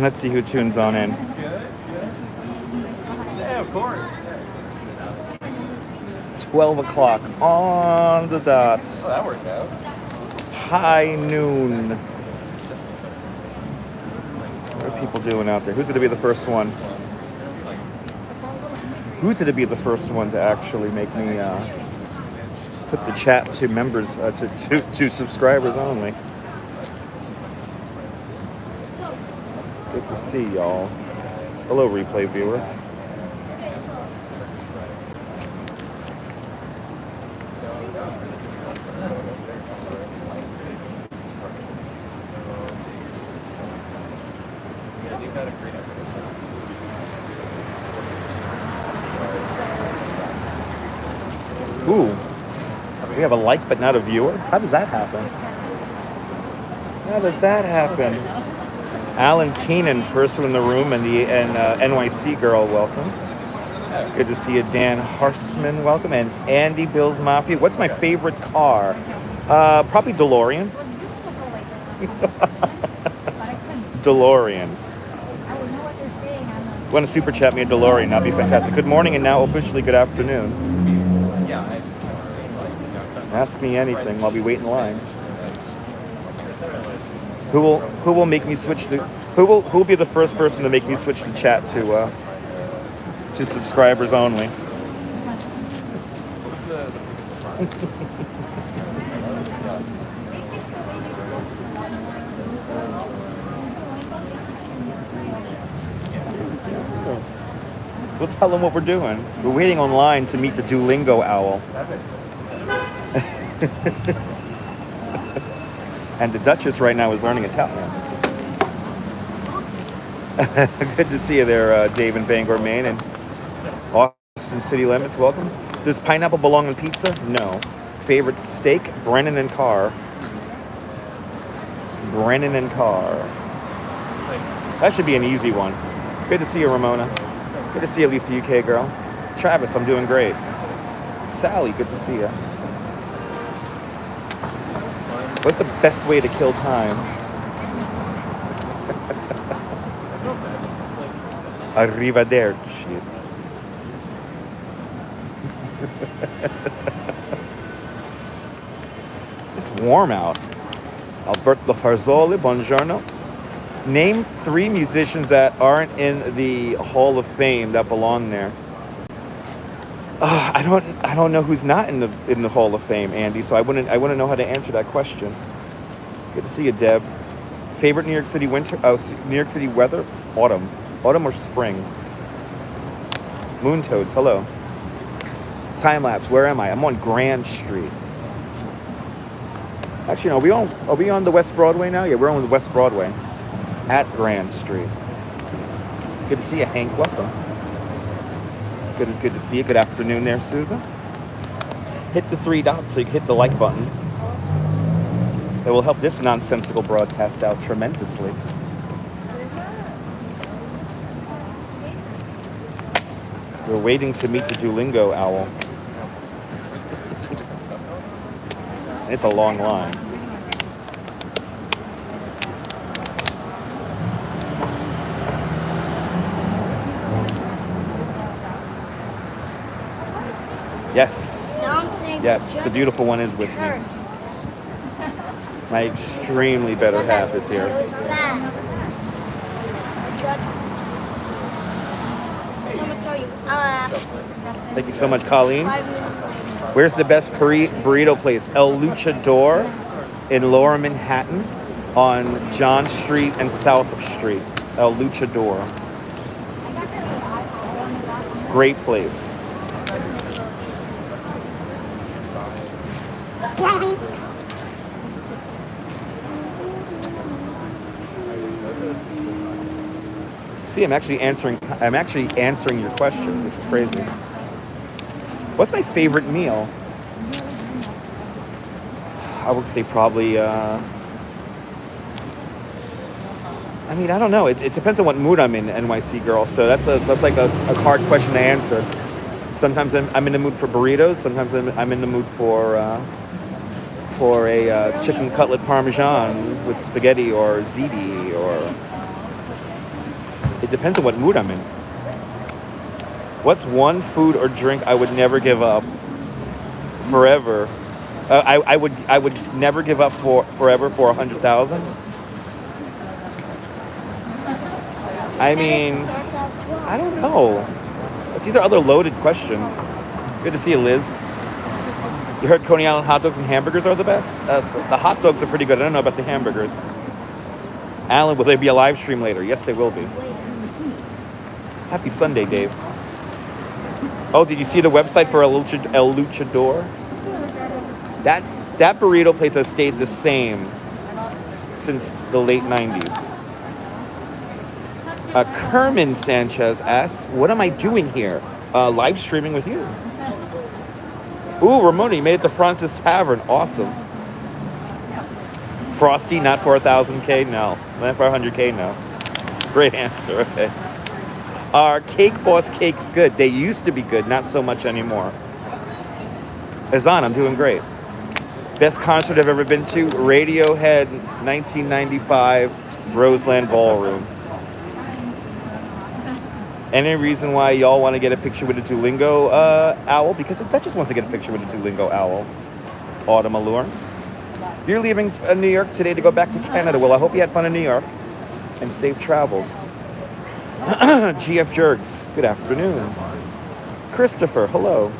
Let's see who tunes on in. Yeah, of course. 12 o'clock on the dot. Oh, that worked out. High noon. What are people doing out there? Who's going to be the first one? Who's going to be the first one to actually make me put the chat to members, to subscribers only? Good to see y'all. Hello, replay viewers. Ooh, we have a like but not a viewer? How does that happen? How does that happen? Alan Keenan, first in the room, and the NYC girl, welcome. Good to see you. Dan Harsman, welcome. And Andy Bill's Mafia. What's my favorite car? Probably DeLorean. DeLorean. Want to super chat me a DeLorean? That'd be fantastic. Good morning and now officially good afternoon. Ask me anything while we wait in line. Who will make me switch to? Who will be the first person to make me switch to chat to subscribers only? We'll tell them what we're doing. We're waiting online to meet the Duolingo owl. And the Duchess right now is learning Italian. Good to see you there, Dave in Bangor, Maine, and Austin City Limits. Welcome. Does pineapple belong on pizza? No. Favorite steak? Brennan and Carr. Brennan and Carr. That should be an easy one. Good to see you, Ramona. Good to see you, Lisa UK girl. Travis, I'm doing great. Sally, good to see you. What's the best way to kill time? Arrivederci. It's warm out. Alberto Farzoli, buongiorno. Name 3 musicians that aren't in the Hall of Fame that belong there. I don't know who's not in the Hall of Fame, Andy. So I wouldn't know how to answer that question. Good to see you, Deb. Favorite New York City winter? Oh, New York City weather? Autumn or spring? Moon Toads, hello. Time lapse. Where am I? I'm on Grand Street. Actually, no. Are we on the West Broadway now? Yeah, we're on the West Broadway at Grand Street. Good to see you, Hank. Welcome. Good to see you. Good afternoon there, Susan. Hit the 3 dots so you can hit the like button. That will help this nonsensical broadcast out tremendously. We're waiting to meet the Duolingo owl. It's a long line. Yes. Yes, the beautiful one is with me. My extremely better half is here. Thank you so much, Colleen. Where's the best burrito place? El Luchador in Lower Manhattan on John Street and South Street. El Luchador. Great place. See, I'm actually answering your questions, which is crazy. What's my favorite meal? I would say probably I don't know. It depends on what mood I'm in, NYC girl. So that's like a hard question to answer. Sometimes I'm in the mood for burritos. Sometimes I'm in the mood for for a chicken cutlet parmesan with spaghetti or ziti, or it depends on what mood I'm in. What's one food or drink I would never give up forever? I would never give up forever for 100,000. I mean, I don't know. These are other loaded questions. Good to see you, Liz. You heard Coney Island hot dogs and hamburgers are the best? The hot dogs are pretty good. I don't know about the hamburgers. Alan, will there be a live stream later? Yes, they will be. Happy Sunday, Dave. Oh, did you see the website for El Luchador? That burrito place has stayed the same since the late 90s. Kerman Sanchez asks, what am I doing here? Live streaming with you. Ooh, Ramona, you made it to Francis Tavern. Awesome. Frosty, not for 1,000K? No. Not for 100K? No. Great answer. Okay. Are Cake Boss cakes good? They used to be good, not so much anymore. Azan, I'm doing great. Best concert I've ever been to, Radiohead, 1995, Roseland Ballroom. Any reason why y'all want to get a picture with a Duolingo owl? Because the Duchess wants to get a picture with a Duolingo owl. Autumn Allure. You're leaving New York today to go back to Canada. Well, I hope you had fun in New York and safe travels. GF Jerks, good afternoon. Christopher, hello.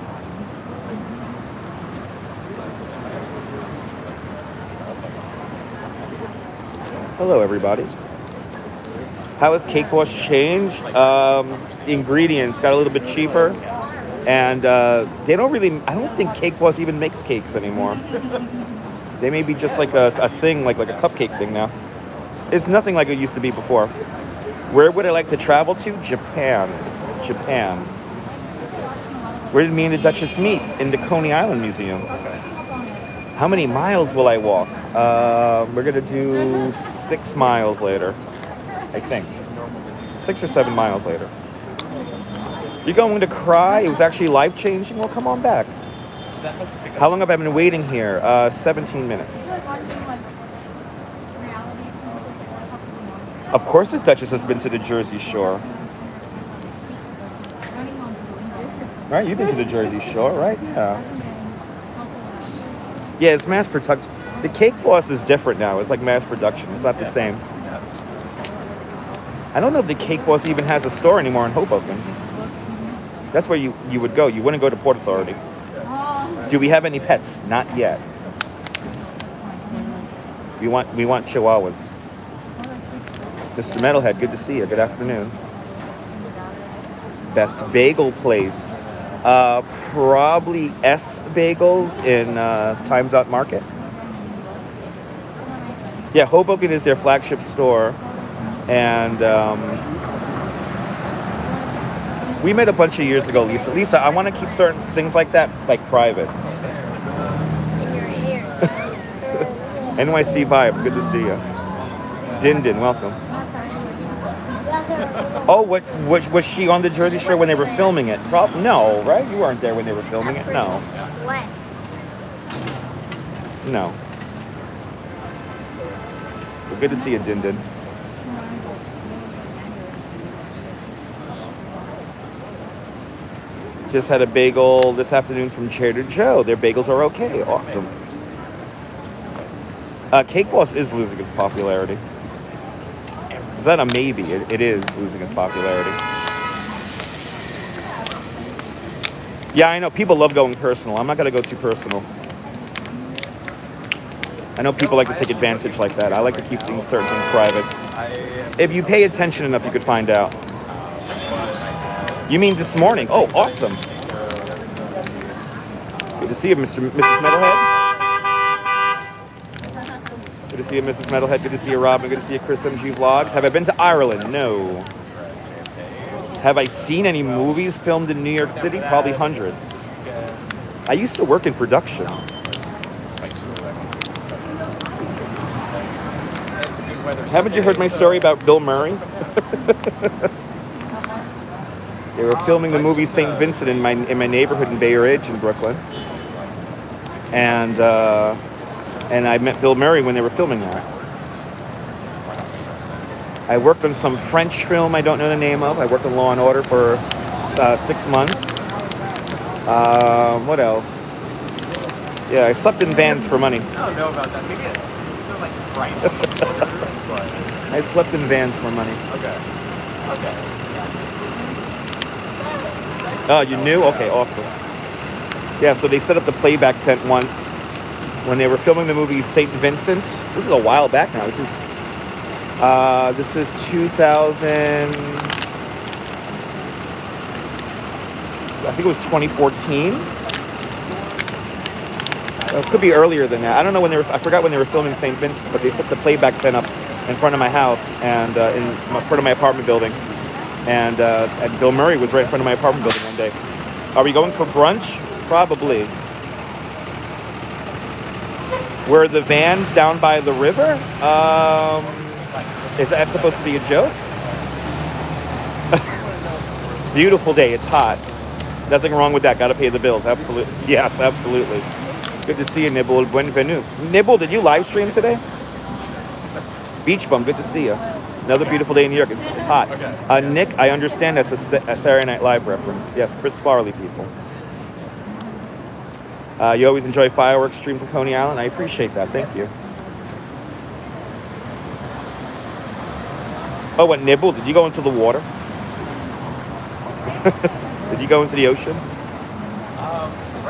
Hello, everybody. How has Cake Boss changed? The ingredients got a little bit cheaper, and they don't really. I don't think Cake Boss even makes cakes anymore. They may be just like a thing, like a cupcake thing now. It's nothing like it used to be before. Where would I like to travel to? Japan. Japan. Where did me and the Duchess meet? In the Coney Island Museum. How many miles will I walk? We're gonna do 6 miles later. I think. 6 or 7 miles later. You're going to cry? It was actually life-changing? Well, come on back. How long have I been waiting here? 17 minutes. Of course the Duchess has been to the Jersey Shore. Right? You've been to the Jersey Shore, right? Yeah. Yeah, it's mass production. The Cake Boss is different now. It's like mass production. It's not the same. I don't know if the Cake Boss even has a store anymore in Hoboken. That's where you would go. You wouldn't go to Port Authority. Do we have any pets? Not yet. We want chihuahuas. Mr. Metalhead, good to see you. Good afternoon. Best bagel place. Probably S Bagels in Times Out Market. Yeah, Hoboken is their flagship store. And we met a bunch of years ago, Lisa. Lisa, I want to keep certain things like that, like private. NYC Vibes, good to see you. Din Din, welcome. Oh, was she on the Jersey Shore when they were filming it? No, right? You weren't there when they were filming it? No. No. Well, good to see you, Din Din. Just had a bagel this afternoon from Trader Joe. Their bagels are okay. Awesome. Cake Boss is losing its popularity. Is that a maybe? It is losing its popularity. Yeah, I know. People love going personal. I'm not going to go too personal. I know people like to take advantage like that. I like to keep certain things private. If you pay attention enough, you could find out. You mean this morning? Oh, awesome. Good to see you, Mrs. Metalhead. Good to see you, Mrs. Metalhead. Good to see you, Robin. Good to see you, Chris MG Vlogs. Have I been to Ireland? No. Have I seen any movies filmed in New York City? Probably hundreds. I used to work in production. Haven't you heard my story about Bill Murray? They were filming the movie St. Vincent in my neighborhood in Bay Ridge in Brooklyn. And And I met Bill Murray when they were filming that. I worked on some French film I don't know the name of. I worked on Law and Order for 6 months. What else? Yeah, I slept in vans for money. I don't know about that. Maybe it's like right. I slept in vans for money. Okay. Oh, you knew? Okay, awesome. Yeah, so they set up the playback tent once when they were filming the movie St. Vincent. This is a while back now. This is 2000. I think it was 2014. It could be earlier than that. I don't know when they were. I forgot when they were filming St. Vincent, but they set the playback tent up in front of my house and in front of my apartment building. And Bill Murray was right in front of my apartment building one day. Are we going for brunch? Probably. Were the vans down by the river? Is that supposed to be a joke? Beautiful day. It's hot. Nothing wrong with that. Got to pay the bills. Absolutely. Yes, absolutely. Good to see you, Nibble. Bienvenue. Nibble, did you live stream today? Beach Bum. Good to see you. Another beautiful day in New York. It's hot. Nick, I understand that's a Saturday Night Live reference. Yes, Chris Farley, people. You always enjoy fireworks streams in Coney Island. I appreciate that. Thank you. Oh, what, Nibble? Did you go into the water? Did you go into the ocean?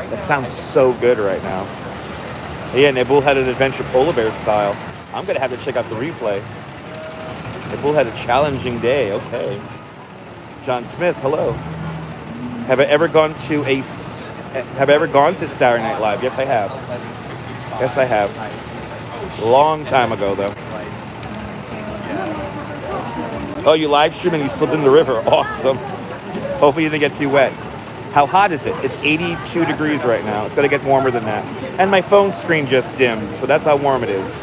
That sounds so good right now. Yeah, Nibble had an adventure polar bear style. I'm going to have to check out the replay. Nibble had a challenging day. Okay. John Smith, hello. Have I ever gone to Saturday Night Live? Yes, I have. Yes, I have. Long time ago, though. Oh, you live stream and you slipped in the river. Awesome. Hopefully you didn't get too wet. How hot is it? It's 82 degrees right now. It's going to get warmer than that. And my phone screen just dimmed, so that's how warm it is.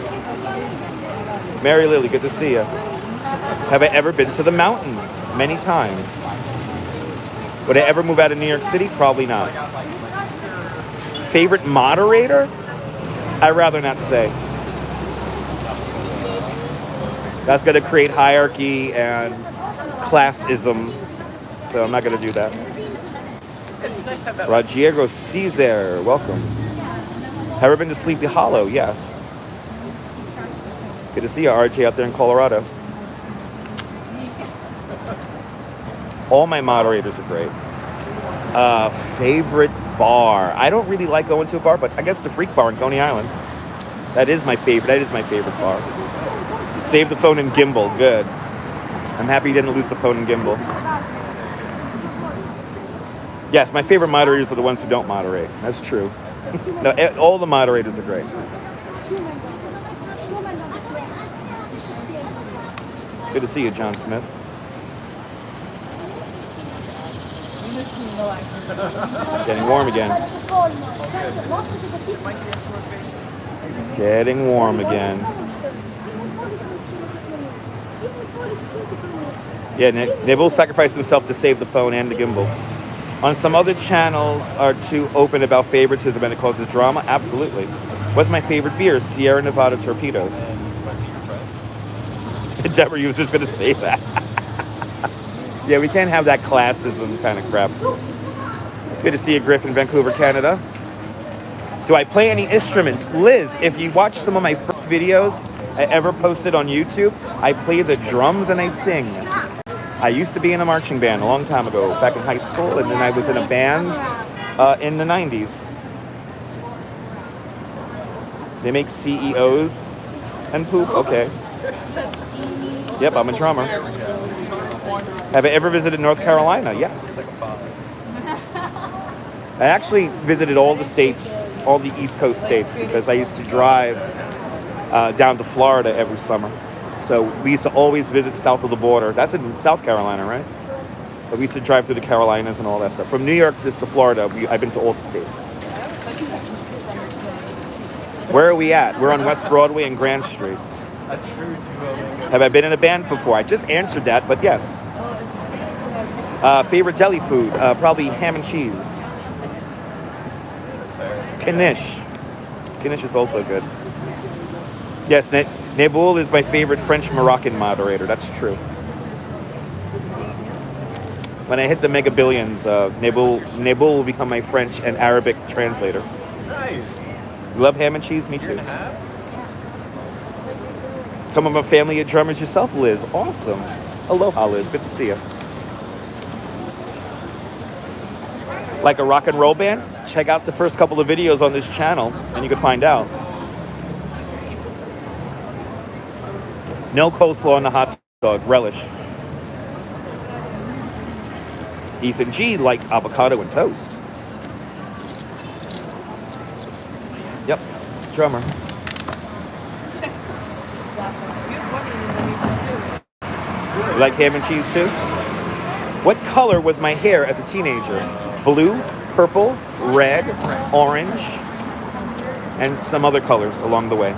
Mary Lily, good to see you. Have I ever been to the mountains? Many times. Would I ever move out of New York City? Probably not. Favorite moderator? I'd rather not say. That's going to create hierarchy and classism, so I'm not going to do that. Rogero Caesar, welcome. Have you ever been to Sleepy Hollow? Yes. Good to see you, RJ, out there in Colorado. All my moderators are great. Favorite bar? I don't really like going to a bar, but I guess the Freak Bar in Coney Island. That is my favorite. That is my favorite bar. Save the phone and gimbal. Good. I'm happy you didn't lose the phone and gimbal. Yes, my favorite moderators are the ones who don't moderate. That's true. No, all the moderators are great. Good to see you, John Smith. Getting warm again. Getting warm again. Yeah, Nibble sacrificed himself to save the phone and the gimbal. On some other channels are too open about favoritism and it causes drama? Absolutely. What's my favorite beer? Sierra Nevada Torpedoes. Deborah was just going to say that. Yeah, we can't have that classism kind of crap. Good to see you, Griff, in Vancouver, Canada. Do I play any instruments? Liz, if you watch some of my first videos I ever posted on YouTube, I play the drums and I sing. I used to be in a marching band a long time ago, back in high school, and then I was in a band in the 90s. They make CEOs and poop? Okay. Yep, I'm a drummer. Have I ever visited North Carolina? Yes. I actually visited all the states, all the East Coast states, because I used to drive down to Florida every summer. So we used to always visit south of the border. That's in South Carolina, right? But we used to drive through the Carolinas and all that stuff. From New York to Florida, I've been to all the states. Where are we at? We're on West Broadway and Grand Street. Have I been in a band before? I just answered that, but yes. Favorite deli food? Probably ham and cheese. Knish. Knish is also good. Yes, Naboul is my favorite French-Moroccan moderator. That's true. When I hit the mega billions, Naboul will become my French and Arabic translator. Nice. You love ham and cheese? Me Year too. and a half? Come from a family of drummers yourself, Liz. Awesome. Aloha, Liz. Good to see you. Like a rock and roll band? Check out the first couple of videos on this channel and you can find out. No coleslaw on the hot dog. Relish. Ethan G likes avocado and toast. Yep. Drummer. You like ham and cheese too? What color was my hair as a teenager? Blue, purple, red, orange, and some other colors along the way.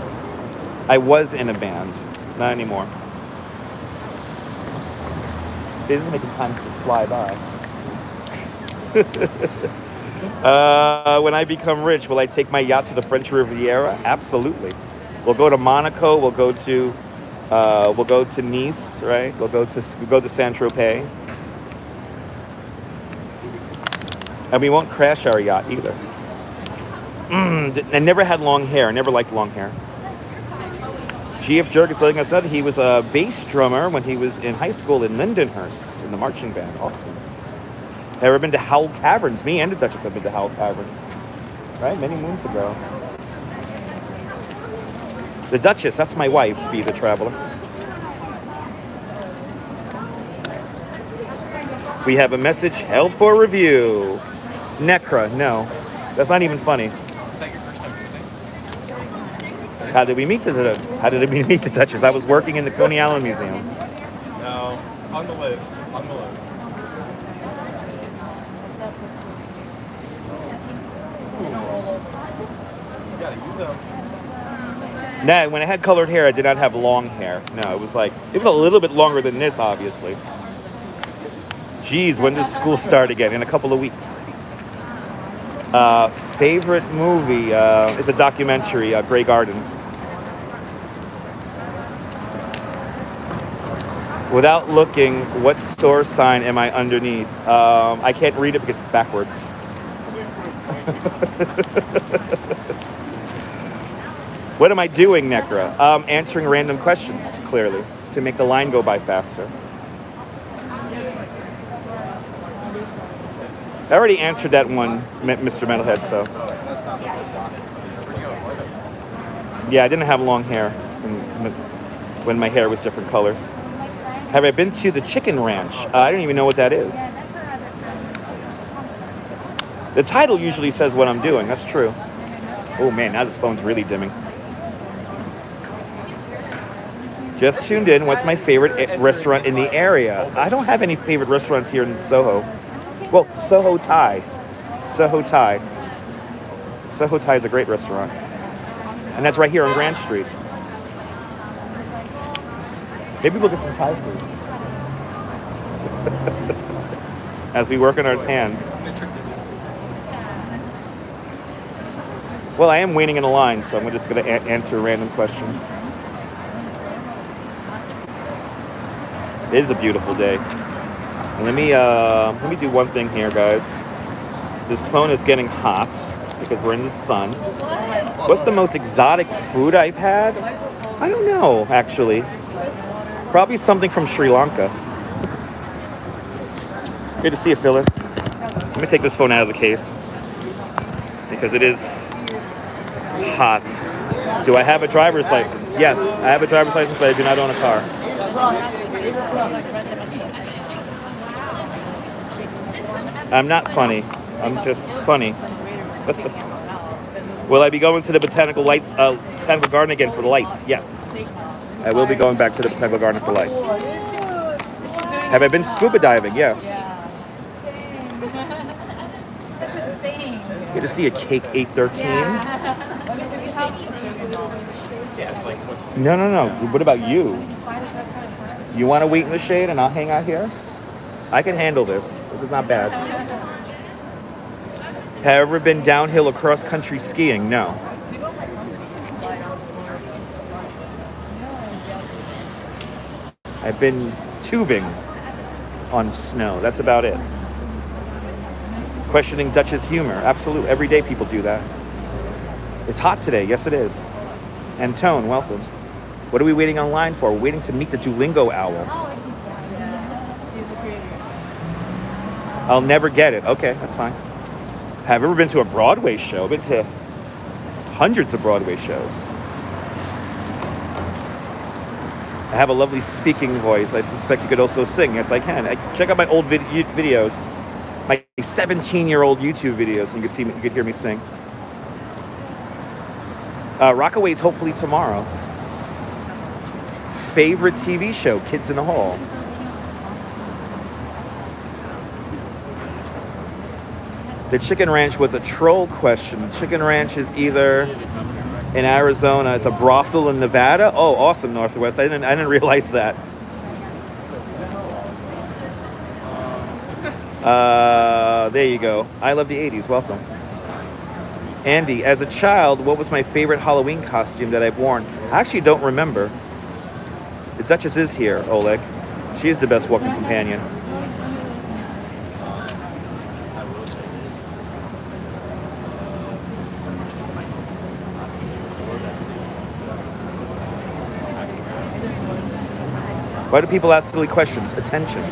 I was in a band. Not anymore. It isn't making time to just fly by. When I become rich, will I take my yacht to the French Riviera? Absolutely. We'll go to Monaco. We'll go to Nice, right? We'll go to Saint-Tropez. And we won't crash our yacht either. I never had long hair. I never liked long hair. G.F. Jurgens letting us know that he was a bass drummer when he was in high school in Lindenhurst in the marching band. Awesome. Have you ever been to Howell Caverns? Me and the Duchess have been to Howell Caverns. Right? Many moons ago. The Duchess, that's my wife, Be the Traveler. We have a message held for review. Necra, no. That's not even funny. Is that your first time visiting? How did we meet the Duchess? I was working in the Coney Island Museum. No, it's on the list. On the list. You gotta use those. Nah, when I had colored hair, I did not have long hair. No, it was a little bit longer than this, obviously. Geez, when does school start again? In a couple of weeks. Favorite movie is a documentary, Grey Gardens. Without looking, what store sign am I underneath? I can't read it because it's backwards. What am I doing, Necra? Answering random questions, clearly, to make the line go by faster. I already answered that one, Mr. Metalhead, so. Yeah, I didn't have long hair when my hair was different colors. Have I been to the Chicken Ranch? I don't even know what that is. The title usually says what I'm doing, that's true. Oh man, now this phone's really dimming. Just tuned in, what's my favorite restaurant in the area? I don't have any favorite restaurants here in Soho. Well, Soho Thai. Soho Thai. Soho Thai is a great restaurant. And that's right here on Grand Street. Maybe we'll get some Thai food. As we work on our tans. Well, I am waiting in a line, so I'm just going to answer random questions. It is a beautiful day. Let me do one thing here, guys. This phone is getting hot because we're in the sun. What's the most exotic food I've had? I don't know, actually. Probably something from Sri Lanka. Good to see you, Phyllis. Let me take this phone out of the case because it is hot. Do I have a driver's license? Yes, I have a driver's license, but I do not own a car. I'm not funny. I'm just funny. Will I be going to the botanical garden again for the lights? Yes. I will be going back to the botanical garden for lights. Have I been scuba diving? Yes. That's insane. Good to see you, Cake 813. Yeah, it's like. No. What about you? You want to wait in the shade and I'll hang out here? I can handle this. This is not bad. Have you ever been downhill or cross-country skiing? No. I've been tubing on snow. That's about it. Questioning Dutch's humor. Absolutely. Every day people do that. It's hot today. Yes, it is. Antone, welcome. What are we waiting online for? We're waiting to meet the Duolingo owl. He's the creator. I'll never get it. Okay, that's fine. Have ever been to a Broadway show? I've been to hundreds of Broadway shows. I have a lovely speaking voice. I suspect you could also sing. Yes, I can. Check out my old videos. My 17-year-old YouTube videos, and you could hear me sing. Rockaway's hopefully tomorrow. Favorite TV show, Kids in the Hall. The Chicken Ranch was a troll question. Chicken Ranch is either in Arizona, it's a brothel in Nevada. Oh, awesome, Northwest. I didn't realize that. There you go. I love the 80s. Welcome. Andy, as a child, what was my favorite Halloween costume that I've worn? I actually don't remember. The Duchess is here, Oleg. She's the best walking companion. Why do people ask silly questions? Attention.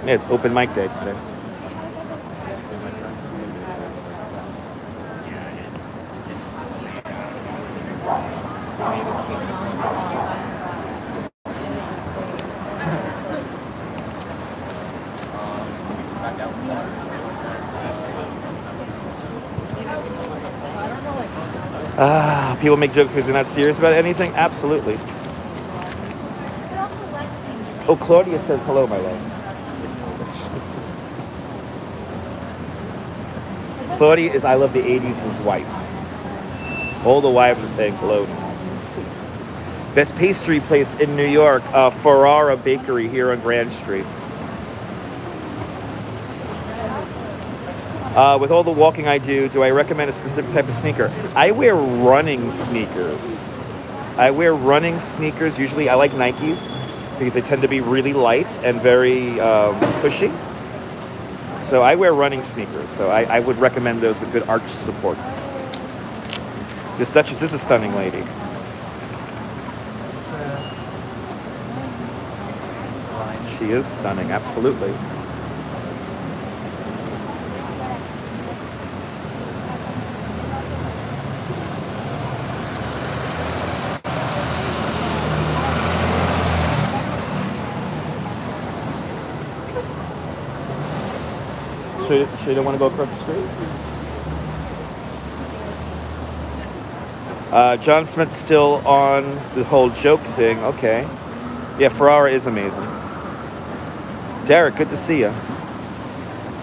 Yeah, it's open mic day today. People make jokes because they're not serious about anything? Absolutely. Oh, Claudia says hello, my love. Claudia is I Love the 80s' wife. All the wives are saying hello. Best pastry place in New York, Ferrara Bakery here on Grand Street. With all the walking I do I recommend a specific type of sneaker? I wear running sneakers. Usually I like Nikes because they tend to be really light and very pushy. So I wear running sneakers. So I would recommend those with good arch supports. This Duchess is a stunning lady. She is stunning, absolutely. Sure you don't want to go across the street? John Smith's still on the whole joke thing. Okay. Yeah, Ferrara is amazing. Derek, good to see you.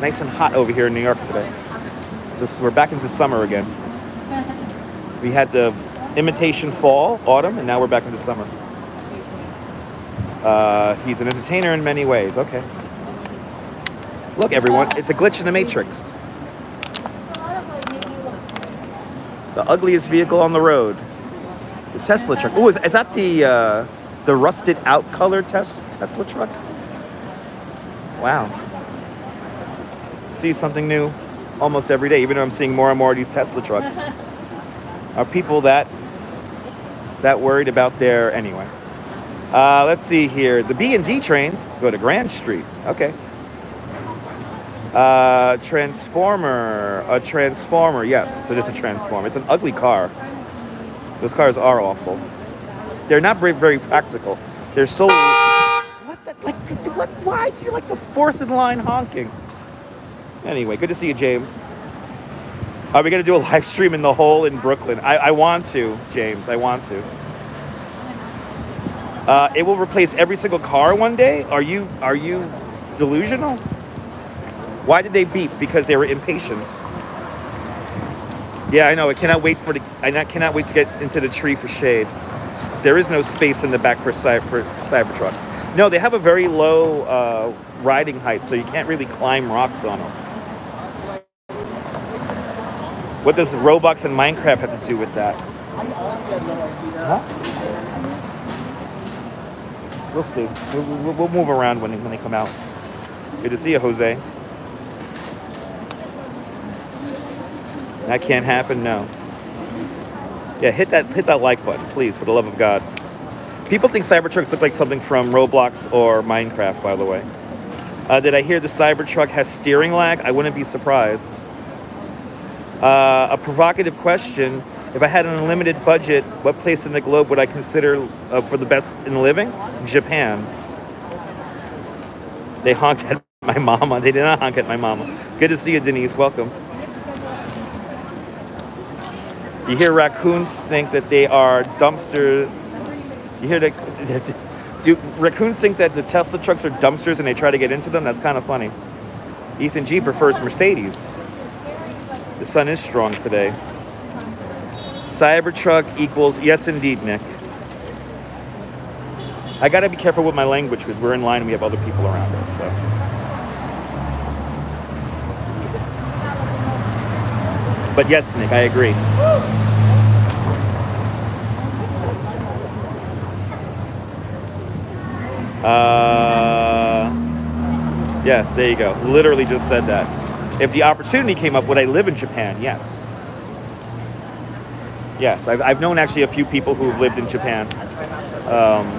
Nice and hot over here in New York today. We're back into summer again. We had the imitation fall, autumn, and now we're back into summer. He's an entertainer in many ways. Okay. Look, everyone, it's a glitch in the Matrix. The ugliest vehicle on the road. The Tesla truck. Oh, is that the rusted out color Tesla truck? Wow. See something new almost every day, even though I'm seeing more and more of these Tesla trucks. Are people that worried about their... Anyway. Let's see here. The B&D trains go to Grand Street. Okay. A transformer. Yes, it is a transformer. It's an ugly car. Those cars are awful. They're not very practical. They're so... What? Why? You're like the fourth in line honking. Anyway, good to see you, James. Are we going to do a live stream in the hole in Brooklyn? I want to, James. I want to. It will replace every single car one day? Are you delusional? Why did they beep? Because they were impatient. Yeah, I know. I cannot wait to get into the tree for shade. There is no space in the back for Cybertrucks. No, they have a very low riding height, so you can't really climb rocks on them. What does Roblox and Minecraft have to do with that? Huh? We'll see. We'll move around when they come out. Good to see you, Jose. That can't happen, no. Yeah, hit that like button, please, for the love of God. People think Cybertrucks look like something from Roblox or Minecraft, by the way. Did I hear the Cybertruck has steering lag? I wouldn't be surprised. A provocative question. If I had an unlimited budget, what place in the globe would I consider for the best in living? Japan. They honked at my mama. They did not honk at my mama. Good to see you, Denise. Welcome. You hear raccoons think that they are dumpster. You hear that? Do raccoons think that the Tesla trucks are dumpsters and they try to get into them? That's kind of funny. Ethan G prefers Mercedes. The sun is strong today. Cybertruck equals yes, indeed, Nick. I gotta be careful with my language because we're in line and we have other people around us. So. But yes, Nick, I agree. Yes, there you go. Literally just said that. If the opportunity came up, would I live in Japan? Yes. Yes, I've known actually a few people who've lived in Japan.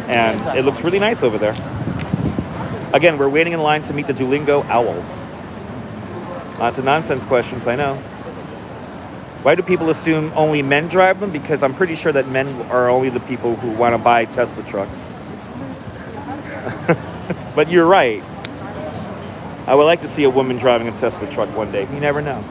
And it looks really nice over there. Again, we're waiting in line to meet the Duolingo owl. Lots of nonsense questions, I know. Why do people assume only men drive them? Because I'm pretty sure that men are only the people who want to buy Tesla trucks. But you're right. I would like to see a woman driving a Tesla truck one day. You never know.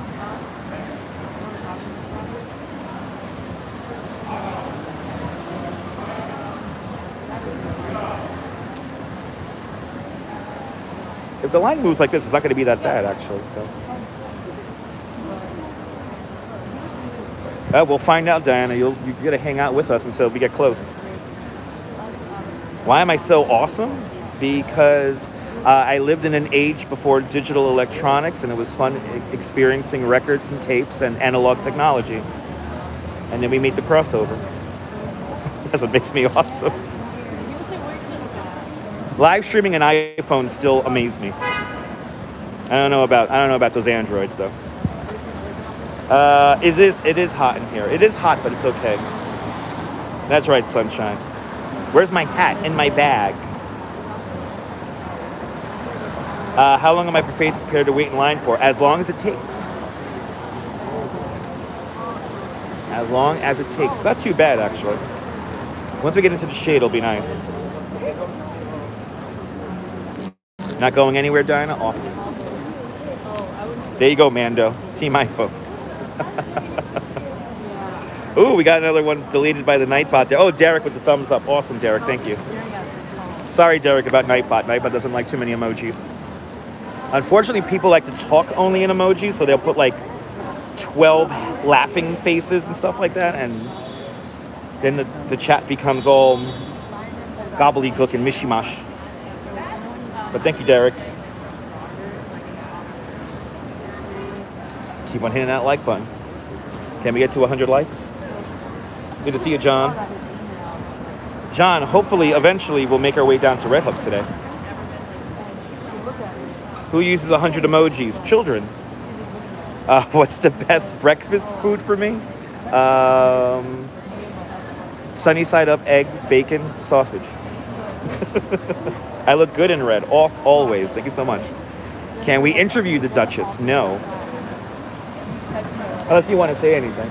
If the line moves like this, it's not going to be that bad, actually. So, we'll find out, Diana. You got to hang out with us until we get close. Why am I so awesome? Because I lived in an age before digital electronics, and it was fun experiencing records and tapes and analog technology. And then we made the crossover. That's what makes me awesome. Live streaming and iPhone still amaze me. I don't know about those Androids though. It is hot in here. It is hot, but it's okay. That's right, sunshine. Where's my hat? In my bag. How long am I prepared to wait in line for? As long as it takes. As long as it takes. It's not too bad, actually. Once we get into the shade, it'll be nice. Not going anywhere, Diana? Awesome. There you go, Mando. Team iPhone. Ooh, we got another one deleted by the Nightbot there. Oh, Derek with the thumbs up. Awesome, Derek. Thank you. Sorry, Derek, about Nightbot. Nightbot doesn't like too many emojis. Unfortunately, people like to talk only in emojis, so they'll put like 12 laughing faces and stuff like that, and then the chat becomes all gobbledygook and mishmash. But thank you, Derek. Keep on hitting that like button. Can we get to 100 likes? Good to see you, John. John, hopefully, eventually, we'll make our way down to Red Hook today. Who uses 100 emojis? Children. What's the best breakfast food for me? Sunny side up, eggs, bacon, sausage. I look good in red, always. Thank you so much. Can we interview the Duchess? No. Unless you want to say anything.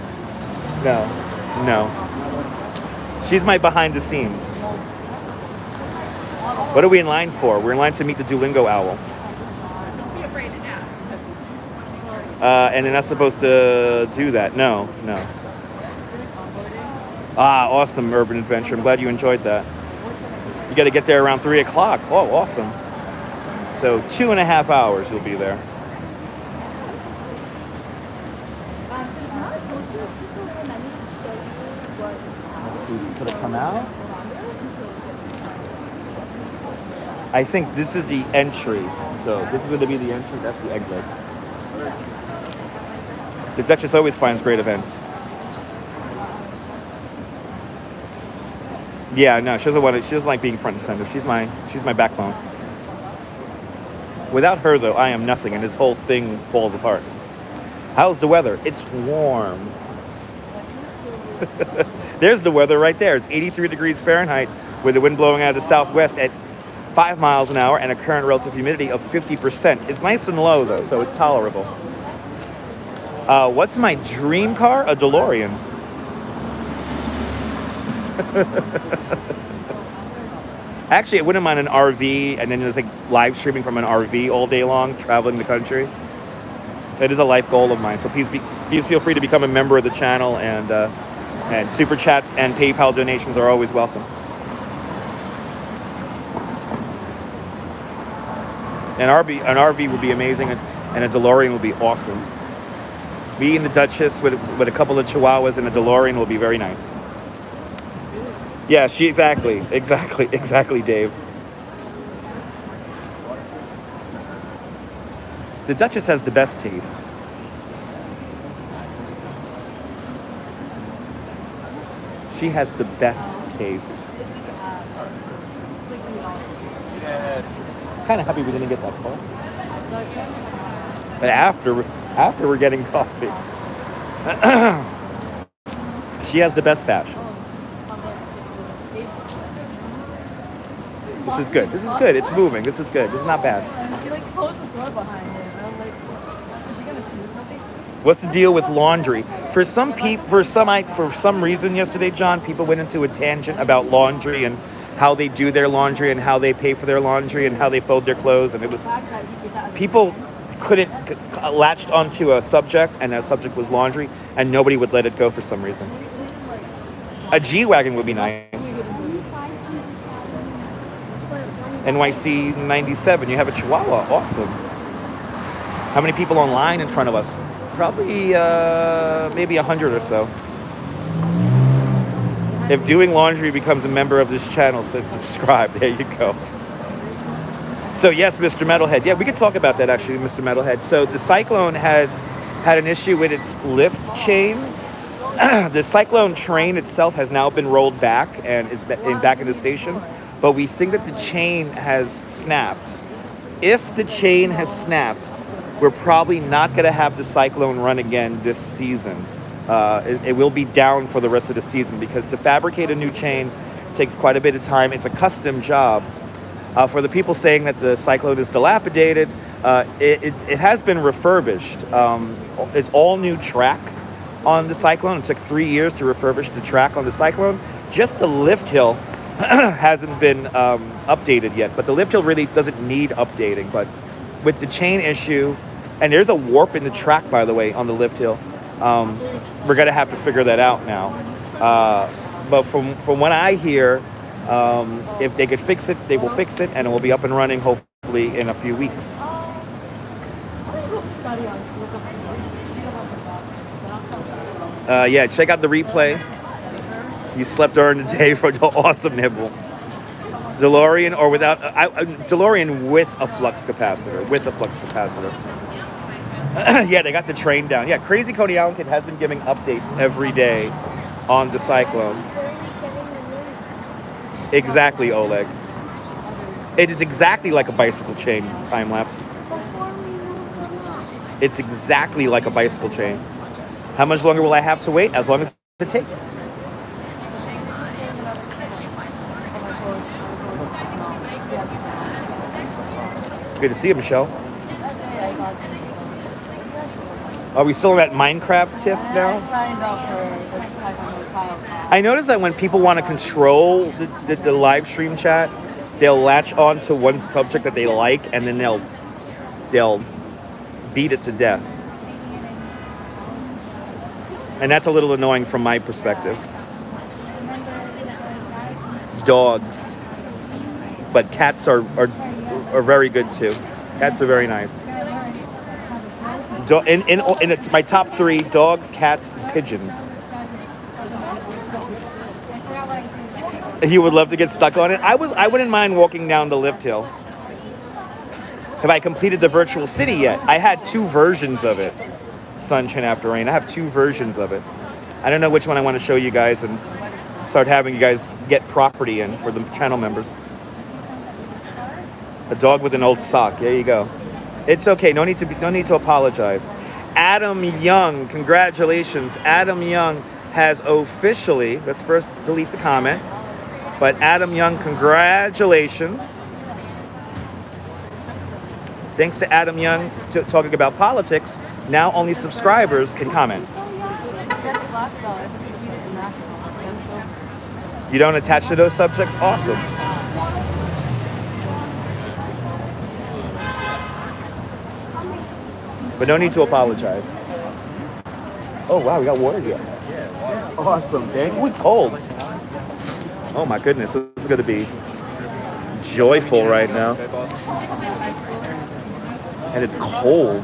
No. She's my behind the scenes. What are we in line for? We're in line to meet the Duolingo owl. Don't be afraid to ask. And they're not supposed to do that. No. Ah, awesome urban adventure. I'm glad you enjoyed that. You got to get there around 3 o'clock. Oh, awesome. So 2.5 hours you'll be there. Could it come out? I think this is the entry. So this is going to be the entry. That's the exit. The Duchess always finds great events. Yeah, no, she doesn't want it. She doesn't like being front and center. She's my backbone. Without her, though, I am nothing, and this whole thing falls apart. How's the weather? It's warm. There's the weather right there. It's 83 degrees Fahrenheit with the wind blowing out of the southwest at 5 miles an hour and a current relative humidity of 50%. It's nice and low, though, so it's tolerable. What's my dream car? A DeLorean. Actually, I wouldn't mind an RV, and then there's like live streaming from an RV all day long, traveling the country. That is a life goal of mine. So please feel free to become a member of the channel, and super chats and PayPal donations are always welcome. An RV would be amazing, and a DeLorean would be awesome. Me and the Duchess with a couple of Chihuahuas and a DeLorean will be very nice. Yeah, exactly, Dave. The Duchess has the best taste. She has the best taste. Yeah, it's Kind of happy we didn't get that far. But after we're getting coffee. She has the best fashion. This is good. It's moving. This is good. This is not bad. He like closed the door behind him. And I'm like, is he gonna do something? What's the deal with laundry? For some reason yesterday, John, people went into a tangent about laundry and how they do their laundry and how they pay for their laundry and how they fold their clothes, and it was people couldn't latched onto a subject, and that subject was laundry, and nobody would let it go for some reason. A G-Wagon would be nice. NYC 97, you have a Chihuahua, awesome. How many people online in front of us? Probably maybe 100 or so. If doing laundry becomes a member of this channel, then subscribe. There you go. So yes, Mr. Metalhead. Yeah, we could talk about that actually, Mr. Metalhead. So the Cyclone has had an issue with its lift chain. The Cyclone train itself has now been rolled back and is back in the station. But we think that the chain has snapped. If the chain has snapped, we're probably not going to have the Cyclone run again this season. It will be down for the rest of the season because to fabricate a new chain takes quite a bit of time. It's a custom job. For the people saying that the Cyclone is dilapidated, it has been refurbished. It's all new track on the Cyclone. It took 3 years to refurbish the track on the Cyclone. Just the lift hill hasn't been updated yet, but the lift hill really doesn't need updating. But with the chain issue, and there's a warp in the track, by the way, on the lift hill, we're gonna have to figure that out now. But from what I hear, if they could fix it, they will fix it, and it will be up and running hopefully in a few weeks. Yeah, check out the replay. You slept during the day for the awesome nibble. DeLorean or without, DeLorean with a flux capacitor, Yeah, they got the train down. Yeah, Crazy Coney Island Kid has been giving updates every day on the Cyclone. Exactly, Oleg. It is exactly like a bicycle chain time lapse. It's exactly like a bicycle chain. How much longer will I have to wait? As long as it takes. Good to see you, Michelle. Are we still in that Minecraft tiff now? I signed up for the 500 trial. I noticed that when people want to control the live stream chat, they'll latch on to one subject that they like, and then they'll beat it to death. And that's a little annoying from my perspective. Dogs. But cats are very good too. Cats are very nice. In it's my top 3: dogs, cats, pigeons. You would love to get stuck on it. I wouldn't mind walking down the lift hill. have I completed the virtual city yet? I had 2 versions of it. Sunshine After Rain. I have 2 versions of it. I don't know which one I want to show you guys and start having you guys get property in for the channel members. A dog with an old sock. There you go. It's okay. No need to apologize. Adam Young, congratulations. Adam Young has officially, let's first delete the comment, but Adam Young, congratulations. Thanks to Adam Young talking about politics, now only subscribers can comment. You don't attach to those subjects? Awesome. But no need to apologize. Oh wow, we got water here. Awesome, dang. Ooh, it's cold. Oh my goodness, this is gonna be joyful right now. And it's cold.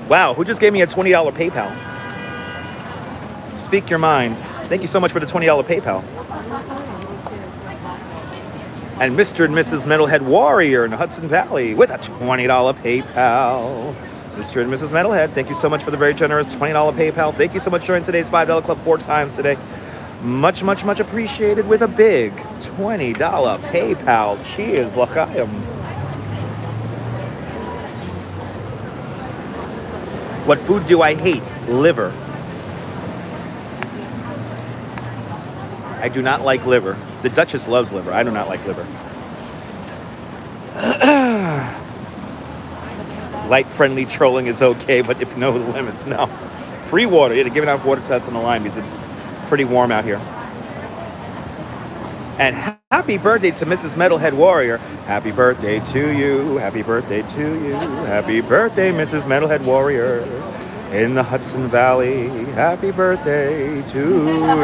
Wow, who just gave me a $20 PayPal? Speak your mind. Thank you so much for the $20 PayPal. And Mr. and Mrs. Metalhead Warrior in Hudson Valley with a $20 PayPal. Mr. and Mrs. Metalhead, thank you so much for the very generous $20 PayPal. Thank you so much for joining today's $5 Club 4 times today. Much, much, much appreciated with a big $20 PayPal. Cheers, l'chaim. What food do I hate? Liver. I do not like liver. The Duchess loves liver. I do not like liver. Light-friendly trolling is okay, but if no limits, no. Free water. Yeah, they're giving out water tests on the line because it's pretty warm out here. And happy birthday to Mrs. Metalhead Warrior. Happy birthday to you. Happy birthday to you. Happy birthday, Mrs. Metalhead Warrior in the Hudson Valley. Happy birthday to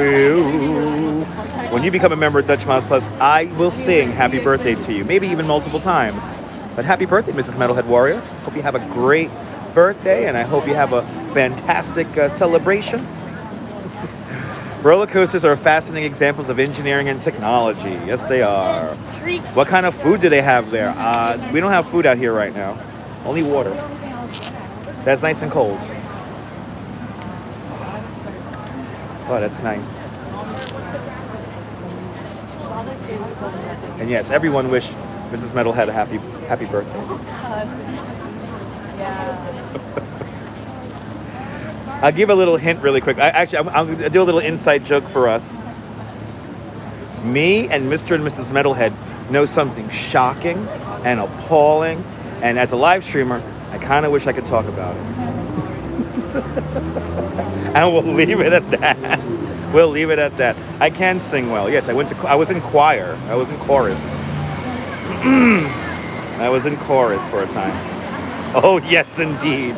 you. When you become a member of Dutch Miles Plus, I will sing happy birthday to you, maybe even multiple times. But happy birthday, Mrs. Metalhead Warrior. Hope you have a great birthday, and I hope you have a fantastic celebration. Roller coasters are fascinating examples of engineering and technology. Yes, they are. What kind of food do they have there? We don't have food out here right now. Only water. That's nice and cold. Oh, that's nice. And yes, everyone wish Mrs. Metalhead a happy birthday. I'll give a little hint really quick. I'll do a little inside joke for us. Me and Mr. and Mrs. Metalhead know something shocking and appalling, and as a live streamer, I kind of wish I could talk about it. And we'll leave it at that. We'll leave it at that. I can sing well. Yes, I was in choir. I was in chorus. I was in chorus for a time. Oh, yes, indeed.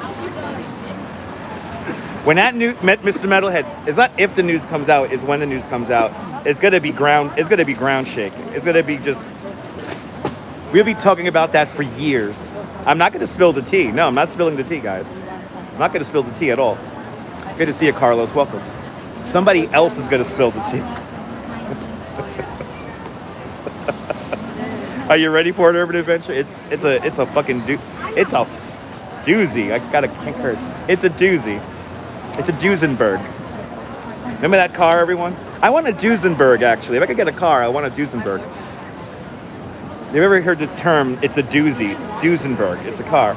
When that met Mr. Metalhead, it's not if the news comes out, it's when the news comes out. It's gonna be ground shaking. It's gonna be just, we'll be talking about that for years. I'm not gonna spill the tea. No, I'm not spilling the tea, guys. I'm not gonna spill the tea at all. Good to see you, Carlos. Welcome. Somebody else is gonna spill the tea. Are you ready for an urban adventure? It's a fucking it's a doozy. Can't curse. It's a doozy. It's a Duesenberg. Remember that car, everyone? I want a Duesenberg, actually. If I could get a car, I want a Duesenberg. You've ever heard the term, it's a doozy, Duesenberg. It's a car.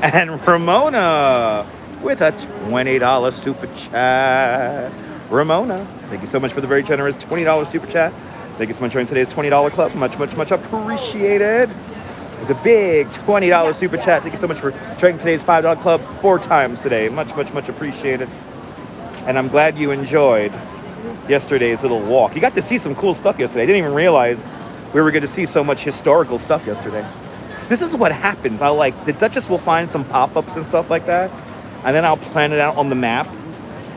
And Ramona with a $20 super chat. Ramona, thank you so much for the very generous $20 super chat. Thank you so much for joining today's $20 club. Much, much, much appreciated. With a big $20 super chat. Thank you so much for joining today's $5 club 4 times today. Much, much, much appreciated. And I'm glad you enjoyed yesterday's little walk. You got to see some cool stuff yesterday. I didn't even realize we were going to see so much historical stuff yesterday. This is what happens. The Duchess will find some pop-ups and stuff like that, and then I'll plan it out on the map,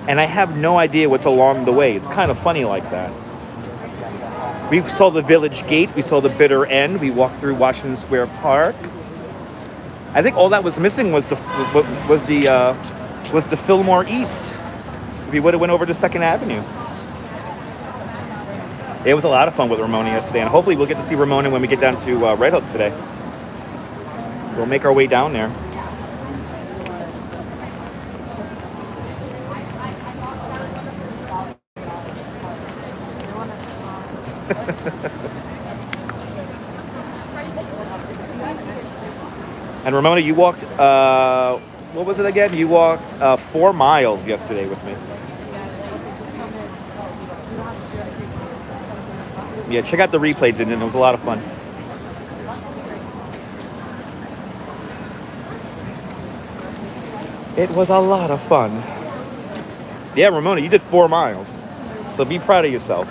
and I have no idea what's along the way. It's kind of funny like that. We saw the Village Gate. We saw the bitter end. We walked through Washington Square Park. I think all that was missing was the Fillmore East. If we would have went over to 2nd Avenue. It was a lot of fun with Ramona yesterday, and hopefully we'll get to see Ramona when we get down to Red Hook today. We'll make our way down there. And Ramona, you walked, what was it again? You walked 4 miles yesterday with me. Yeah, check out the replay, Din. It was a lot of fun. It was a lot of fun. Yeah, Ramona, you did 4 miles. So be proud of yourself.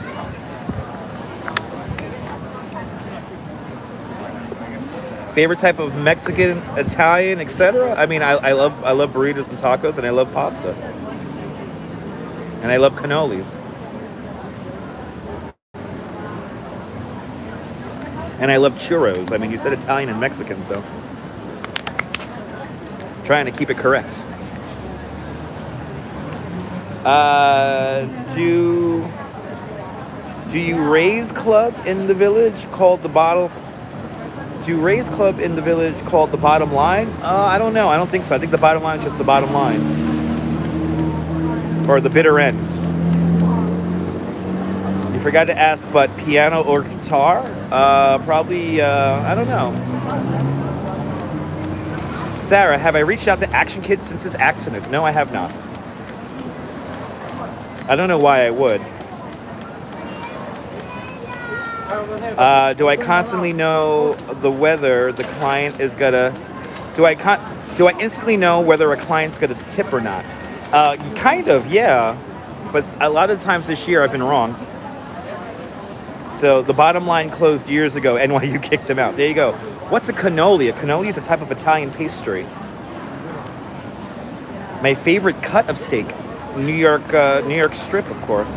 Favorite type of Mexican, Italian, etc.? I mean, I love burritos and tacos, and I love pasta. And I love cannolis. And I love churros. I mean, you said Italian and Mexican, so trying to keep it correct. Do you raise club in the village called the bottle? Do you raise club in the village called the bottom line? I don't know. I don't think so. I think the bottom line is just the bottom line, or the bitter end. You forgot to ask, but piano or guitar? Probably. I don't know. Sarah, have I reached out to Action Kids since this accident? No, I have not. I don't know why I would. Do I constantly know the weather the client is gonna? Do I instantly know whether a client's gonna tip or not? Kind of, yeah. But a lot of times this year I've been wrong. So the bottom line closed years ago. NYU kicked them out. There you go. What's a cannoli? A cannoli is a type of Italian pastry. My favorite cut of steak, New York strip, of course.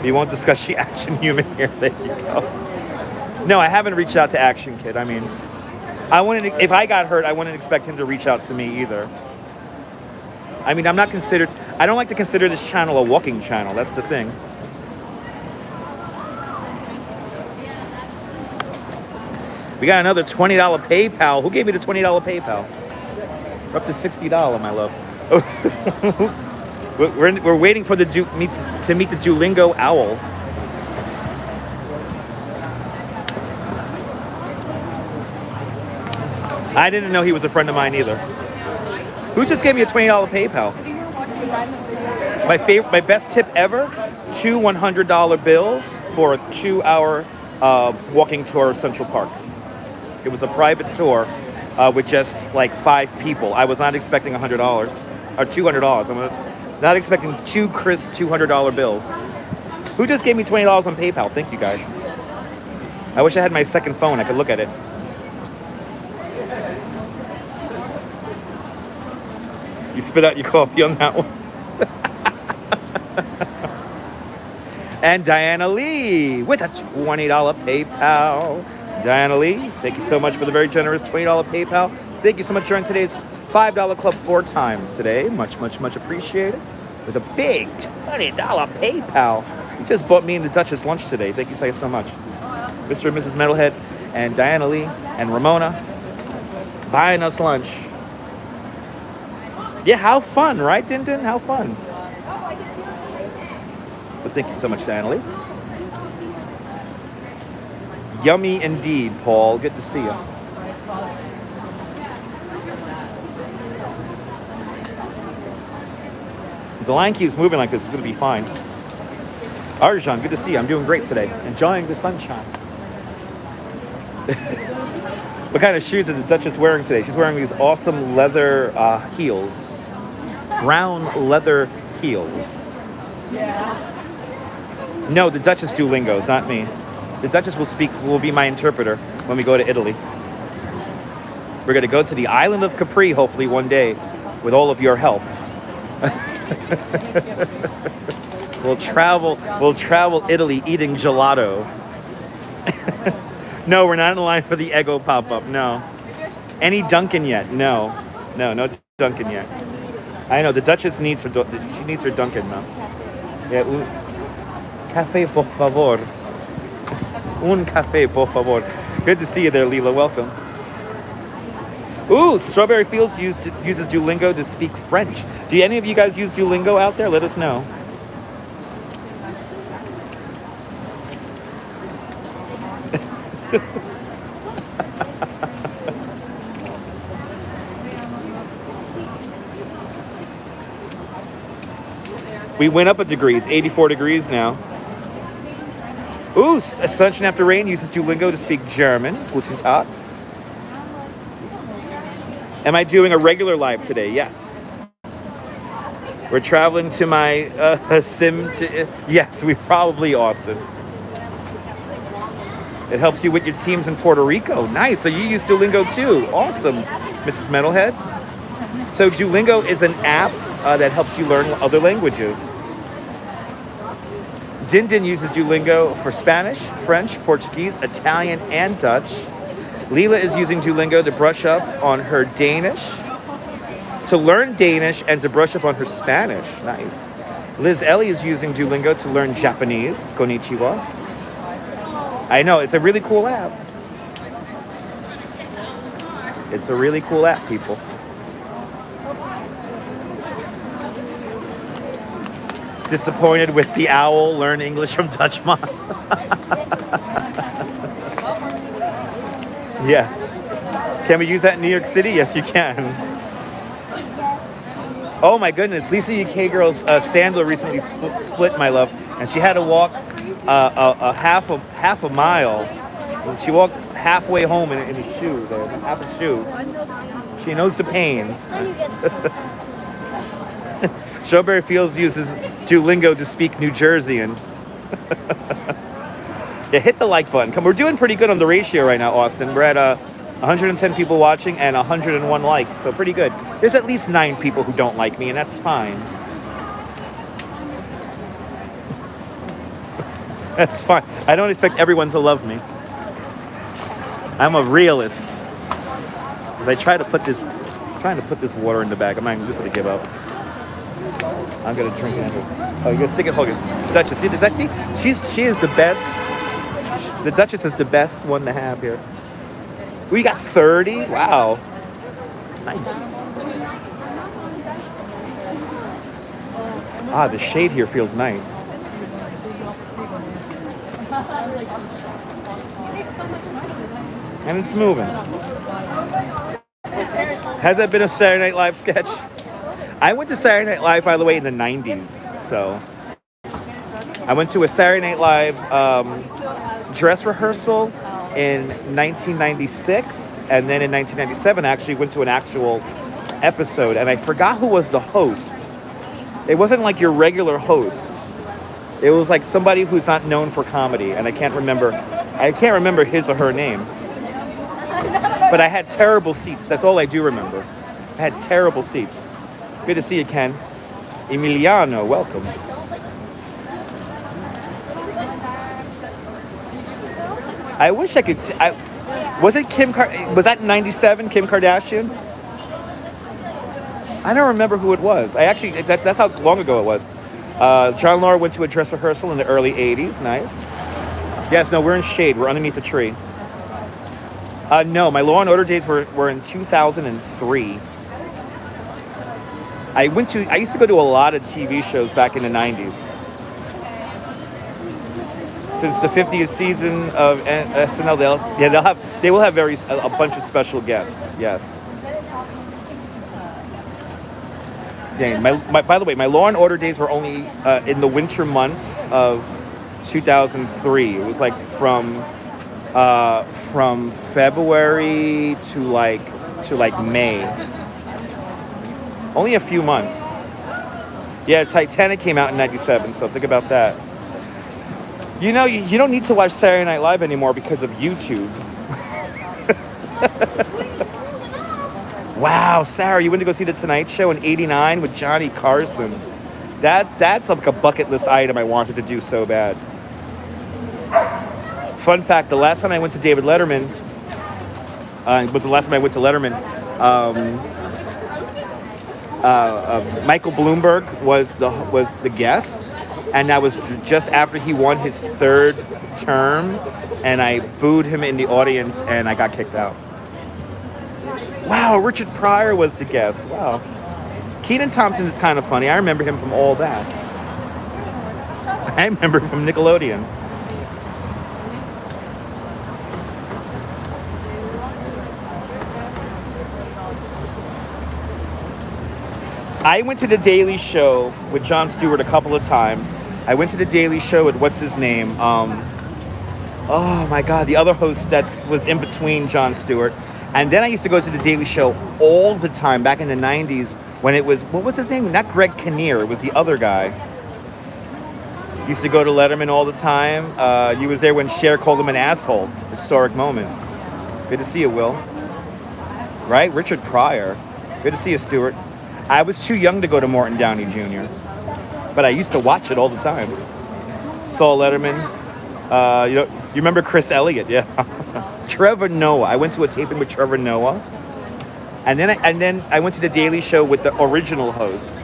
We won't discuss the Action Human here. There you go. No, I haven't reached out to Action Kid. I mean, if I got hurt, I wouldn't expect him to reach out to me either. I mean, I don't like to consider this channel a walking channel. That's the thing. We got another $20 PayPal. Who gave me the $20 PayPal? We're up to $60, my love. We're waiting for to meet the Duolingo owl. I didn't know he was a friend of mine either. Who just gave me a $20 PayPal? My best tip ever: 2 $100 bills for a 2-hour walking tour of Central Park. It was a private tour with just like 5 people. I was not expecting $100 or $200. I was not expecting 2 crisp $200 bills. Who just gave me $20 on PayPal? Thank you, guys. I wish I had my second phone. I could look at it. You spit out your coffee on that one. And Diana Lee with a $20 PayPal. Diana Lee, thank you so much for the very generous $20 PayPal. Thank you so much for joining today's $5 club 4 times today. Much, much, much appreciated. With a big $20 PayPal. You just bought me and the Duchess lunch today. Thank you so much. Mr. and Mrs. Metalhead and Diana Lee and Ramona buying us lunch. Yeah, how fun, right, Din? How fun. But thank you so much, Diana Lee. Yummy indeed, Paul. Good to see you. If the line keeps moving like this, it's going to be fine. Arjan, good to see you. I'm doing great today. Enjoying the sunshine. What kind of shoes is the Duchess wearing today? She's wearing these awesome leather heels. Brown leather heels. Yeah. No, the Duchess Duolingo, not me. The Duchess will be my interpreter when we go to Italy. We're going to go to the island of Capri, hopefully one day, with all of your help. We'll travel Italy eating gelato. No, we're not in line for the Eggo pop-up, no. Any Dunkin' yet? No Dunkin' yet. I know, the Duchess needs her Dunkin' though. Yeah, un café, por favor. Un café, por favor. Good to see you there, Leela. Welcome. Ooh, Strawberry Fields uses Duolingo to speak French. Do any of you guys use Duolingo out there? Let us know. We went up a degree. It's 84 degrees now. Ooh, a sunshine after rain uses Duolingo to speak German. Guten Tag. Am I doing a regular live today? Yes. We're traveling to my sim to... yes, we probably, Austin. It helps you with your teams in Puerto Rico. Nice. So you use Duolingo too. Awesome, Mrs. Metalhead. So Duolingo is an app that helps you learn other languages. Din Din uses Duolingo for Spanish, French, Portuguese, Italian, and Dutch. Leela is using Duolingo to brush up on her Danish, to learn Danish, and to brush up on her Spanish. Nice. Liz Ellie is using Duolingo to learn Japanese. Konnichiwa. I know, it's a really cool app. It's a really cool app, people. Disappointed with the owl, learn English from Dutch moms. Yes. Can we use that in New York City? Yes, you can. Oh my goodness, Lisa UK Girl's Sandler recently split, my love, and she had to walk a half a mile. She walked halfway home in a shoe, there, half a shoe. She knows the pain. Strawberry Fields uses Duolingo to speak New Jerseyan. Yeah, hit the like button. Come, we're doing pretty good on the ratio right now, Austin. We're at 110 people watching and 101 likes, so pretty good. There's at least 9 people who don't like me, and that's fine. That's fine. I don't expect everyone to love me. I'm a realist. As I trying to put this water in the bag. I'm just gonna give up. I'm gonna drink it. Oh, you're gonna stick it, hold it. Duchess, see the Duchess? She is the best. The Duchess is the best one to have here. We got 30. Wow. Nice. Ah, the shade here feels nice. And it's moving. Has that been a Saturday Night Live sketch? I went to Saturday Night Live, by the way, in the 90s. So I went to a Saturday Night Live dress rehearsal in 1996. And then in 1997, I actually went to an actual episode. And I forgot who was the host. It wasn't like your regular host. It was like somebody who's not known for comedy. And I can't remember his or her name. But I had terrible seats. That's all I do remember. I had terrible seats. Good to see you, Ken. Emiliano, welcome. I wish I could... was it was that 97, Kim Kardashian? I don't remember who it was. That's how long ago it was. John Laura went to a dress rehearsal in the early 80s. Nice. Yes, no, we're in shade. We're underneath a tree. No, my Law and Order days were in 2003. I used to go to a lot of TV shows back in the 90s. Since the 50th season of SNL, they will have a bunch of special guests. Yes. Dang, by the way, my Law and Order days were only in the winter months of 2003. It was like from February to May. Only a few months. Yeah, Titanic came out in 97, so think about that. You know, you don't need to watch Saturday Night Live anymore because of YouTube. Wow, Sarah, you went to go see The Tonight Show in 89 with Johnny Carson. That's like a bucket list item I wanted to do so bad. Fun fact, the last time I went to David Letterman, Michael Bloomberg was the guest. and that was just after he won his third term, and I booed him in the audience, and I got kicked out. Wow, Richard Pryor was the guest. Wow. Kenan Thompson is kind of funny. I remember him from all that. I remember him from Nickelodeon. I went to the Daily Show with Jon Stewart a couple of times. I went to the Daily Show with what's his name? Oh my God, the other host that was in between Jon Stewart. And then I used to go to the Daily Show all the time back in the 90s when it was, what was his name? Not Greg Kinnear, it was the other guy. Used to go to Letterman all the time. He was there when Cher called him an asshole. Historic moment. Good to see you, Will. Right? Richard Pryor. Good to see you, Stewart. I was too young to go to Morton Downey Jr., but I used to watch it all the time. Saw Letterman. You remember Chris Elliott? Yeah. Trevor Noah. I went to a taping with Trevor Noah, and then I went to the Daily Show with the original host.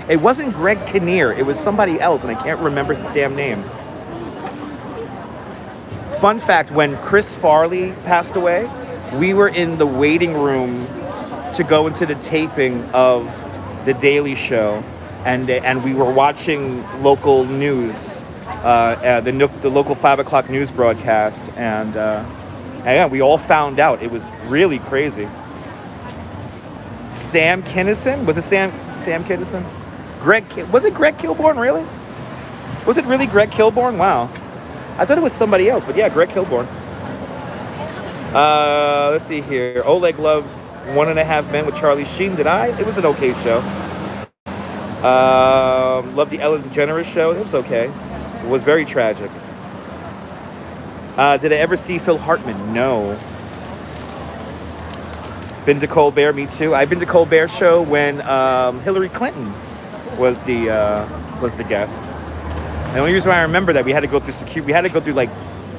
It wasn't Greg Kinnear. It was somebody else, and I can't remember his damn name. Fun fact: when Chris Farley passed away, we were in the waiting room to go into the taping of the Daily Show, and we were watching local news, the local 5 o'clock news broadcast, and yeah, we all found out. It was really crazy. Sam Kinison? Was it Sam Kinison? Was it Greg Kilborn, really? Was it really Greg Kilborn? Wow. I thought it was somebody else, but yeah, Greg Kilborn. Let's see here. Oleg loved 1.5 Men with Charlie Sheen. Did I? It was an okay show. Loved the Ellen DeGeneres show. It was okay. It was very tragic. Did I ever see Phil Hartman? No. Been to Colbert? Me too. I've been to Colbert show when Hillary Clinton was the guest. The only reason why I remember that we had to go through security. We had to go through like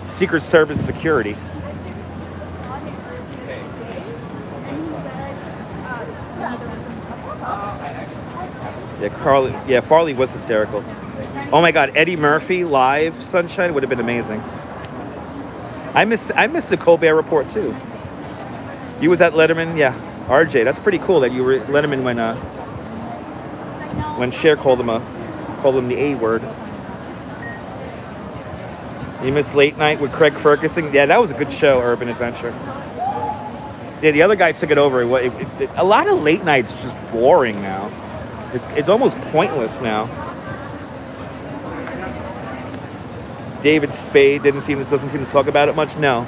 Secret Service security. Yeah, Farley was hysterical. Oh my God, Eddie Murphy live Sunshine would have been amazing. I miss the Colbert Report too. You was at Letterman, yeah. RJ, that's pretty cool that you were at Letterman when Cher called him the A word. You miss Late Night with Craig Ferguson? Yeah, that was a good show, Urban Adventure. Yeah, the other guy took it over. A lot of late nights is just boring now. It's almost pointless now. David Spade doesn't seem to talk about it much. No,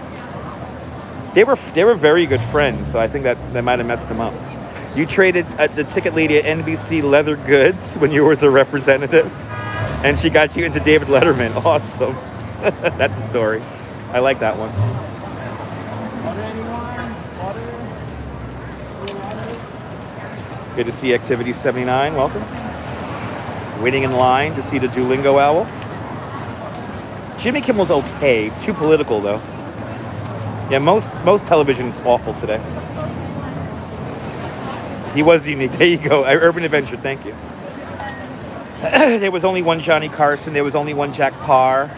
they were very good friends, so I think that they might have messed him up. You traded the ticket lady at NBC Leather Goods when you were a representative, and she got you into David Letterman. Awesome. That's a story. I like that one. Good to see Activity 79. Welcome. Waiting in line to see the Duolingo Owl. Jimmy Kimmel's okay. Too political, though. Yeah, most television is awful today. He was unique. There you go. Urban Adventure. Thank you. There was only one Johnny Carson. There was only one Jack Parr.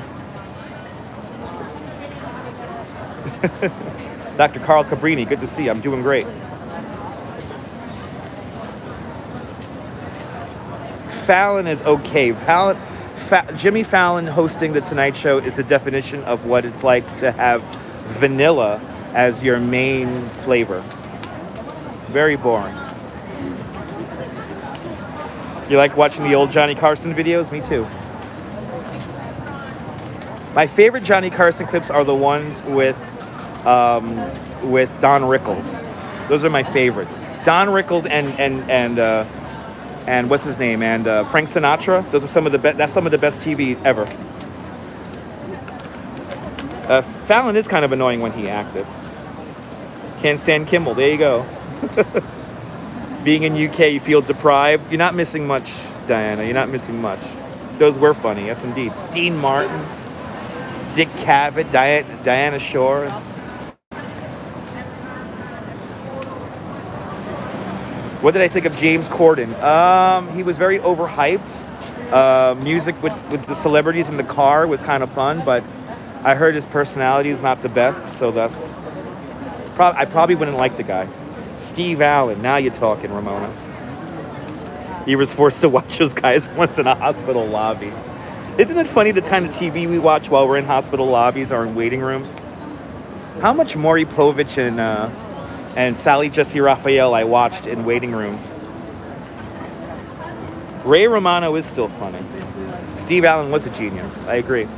Dr. Carl Cabrini. Good to see you. I'm doing great. Fallon is okay. Jimmy Fallon hosting The Tonight Show is the definition of what it's like to have vanilla as your main flavor. Very boring. You like watching the old Johnny Carson videos? Me too. My favorite Johnny Carson clips are the ones with Don Rickles. Those are my favorites. Don Rickles and what's his name? And Frank Sinatra. Those are some of the best. That's some of the best TV ever. Fallon is kind of annoying when he acted. Can't stand Kimmel. There you go. Being in UK, you feel deprived. You're not missing much, Diana. You're not missing much. Those were funny. Yes, indeed. Dean Martin, Dick Cavett, Diana Shore. What did I think of James Corden? He was very overhyped. Music with the celebrities in the car was kind of fun, but I heard his personality is not the best, so I probably wouldn't like the guy. Steve Allen, now you're talking, Ramona. He was forced to watch those guys once in a hospital lobby. Isn't it funny the kind of TV we watch while we're in hospital lobbies or in waiting rooms? How much Maury Povich and Sally Jesse Raphael I watched in waiting rooms. Ray Romano is still funny. Steve Allen was a genius. I agree.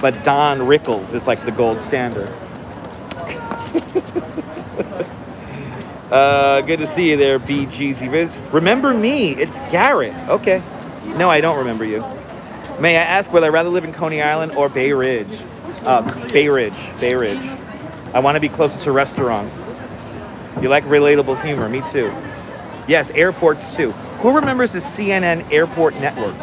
But Don Rickles is like the gold standard. Good to see you there, BGZ Viz. Remember me? It's Garrett. Okay. No, I don't remember you. May I ask whether I'd rather live in Coney Island or Bay Ridge? Bay Ridge. I want to be closer to restaurants. You like relatable humor? Me too. Yes, airports too. Who remembers the CNN airport network?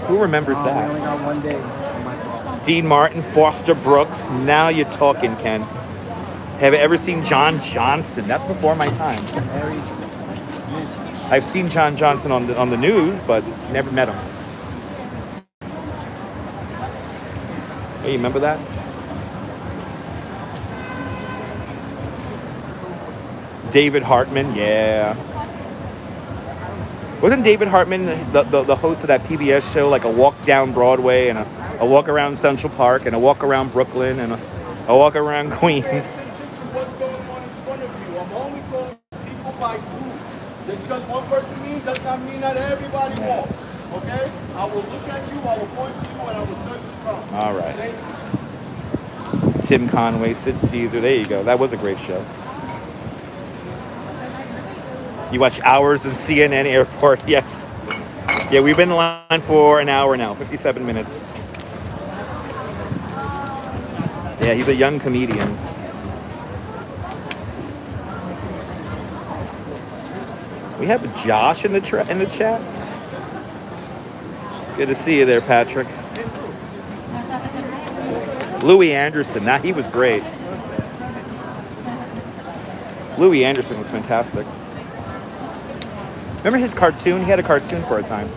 Who remembers that? We only got 1 day. Dean Martin, Foster Brooks. Now you're talking, Ken. Have you ever seen John Johnson? That's before my time. I've seen John Johnson on the news, but never met him. Hey, you remember that? David Hartman, yeah. Wasn't David Hartman the host of that PBS show, like a walk down Broadway and a walk around Central Park and a walk around Brooklyn and a walk around Queens? What's going on in front of you? I'm only calling people by group. Just because one person means does not mean that everybody wants. Okay? I will look at you, I will point to you, and I will tell you to come. All right. Tim Conway, Sid Caesar. There you go. That was a great show. You watch Hours in CNN Airport. Yes. Yeah, we've been in line for an hour now, 57 minutes. Yeah, he's a young comedian. We have Josh in the chat. Good to see you there, Patrick. Louis Anderson. He was great. Louis Anderson was fantastic. Remember his cartoon? He had a cartoon for a time.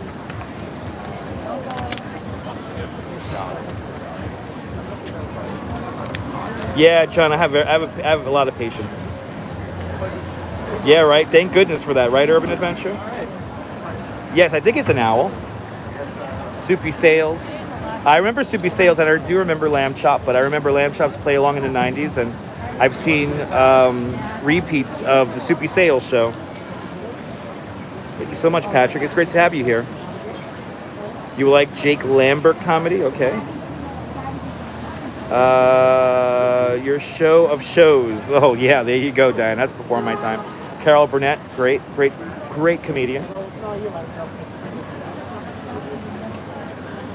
Yeah, John, I have a lot of patience. Yeah, right. Thank goodness for that, right, Urban Adventure? Yes, I think it's an owl. Soupy Sales. I remember Soupy Sales, and I do remember Lamb Chop, but I remember Lamb Chop's play along in the 90s, and I've seen repeats of the Soupy Sales show. Thank you so much, Patrick. It's great to have you here. You like Jake Lambert comedy? Okay. Your show of shows. Oh, yeah, there you go, Diane. That's before my time. Carol Burnett, great comedian.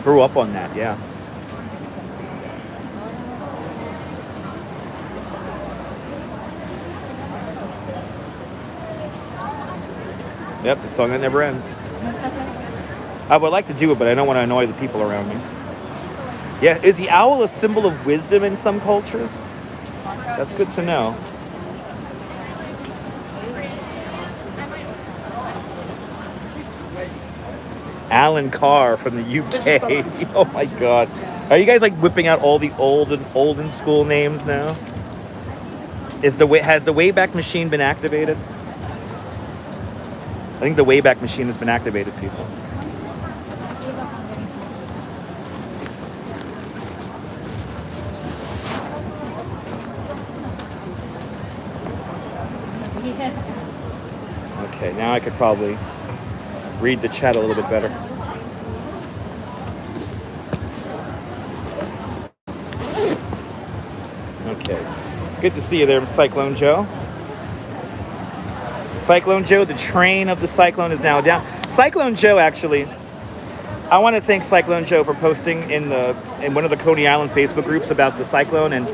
Grew up on that, yeah. Yep, the song that never ends. I would like to do it, but I don't want to annoy the people around me. Yeah, is the owl a symbol of wisdom in some cultures? That's good to know. Alan Carr from the UK. Oh my God. Are you guys like whipping out all the olden school names now? Has the Wayback Machine been activated? I think the Wayback Machine has been activated, people. Okay, now I could probably read the chat a little bit better. Okay. Good to see you there, Cyclone Joe. Cyclone Joe, the train of the cyclone is now down. Cyclone Joe, actually, I want to thank Cyclone Joe for posting in one of the Coney Island Facebook groups about the cyclone, and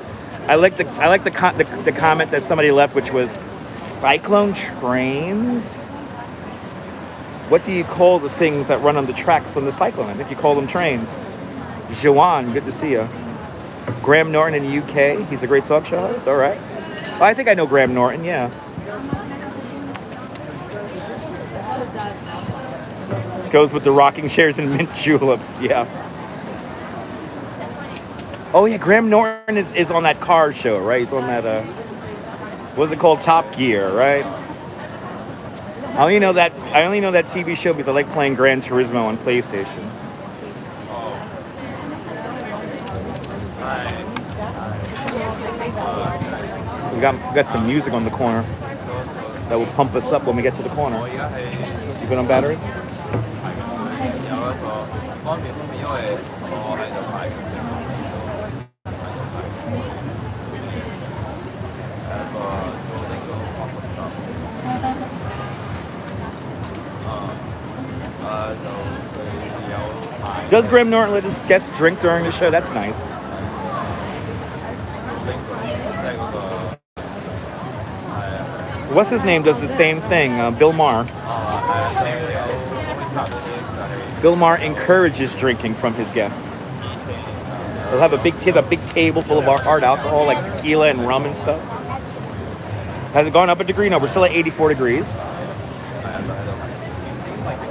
I like the comment that somebody left, which was, cyclone trains? What do you call the things that run on the tracks on the cyclone? I think you call them trains. Joanne, good to see you. Graham Norton in the UK. He's a great talk show host. All right. Oh, I think I know Graham Norton, yeah. Goes with the rocking chairs and mint juleps. Yes. Oh yeah, Graham Norton is on that car show, right? He's on that what's it called? Top Gear, right? I only know that TV show because I like playing Gran Turismo on PlayStation. We got some music on the corner that will pump us up when we get to the corner. You been on battery? Does Graham Norton let his guests drink during the show? That's nice. What's his name does the same thing, Bill Maher. Bill Maher encourages drinking from his guests. He'll have he has a big table full of hard alcohol like tequila and rum and stuff. Has it gone up a degree? No, we're still at 84 degrees.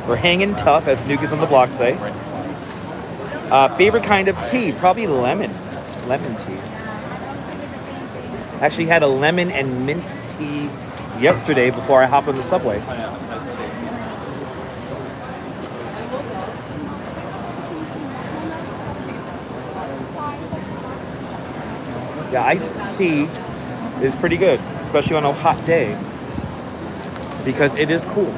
We're hanging tough, as Nukas on the block say. Favorite kind of tea? Probably lemon. Lemon tea. Actually had a lemon and mint tea yesterday before I hopped on the subway. Yeah, iced tea is pretty good, especially on a hot day, because it is cool.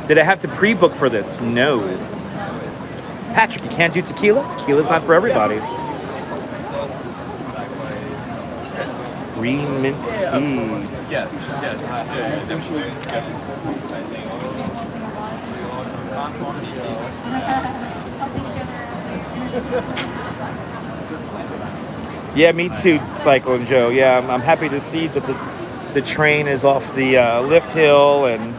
Did I have to pre-book for this? No. Patrick, you can't do tequila? Tequila's not for everybody. Green mint tea. Yes, definitely. Yeah, me too, Cyclone Joe. Yeah, I'm happy to see that the train is off the lift hill and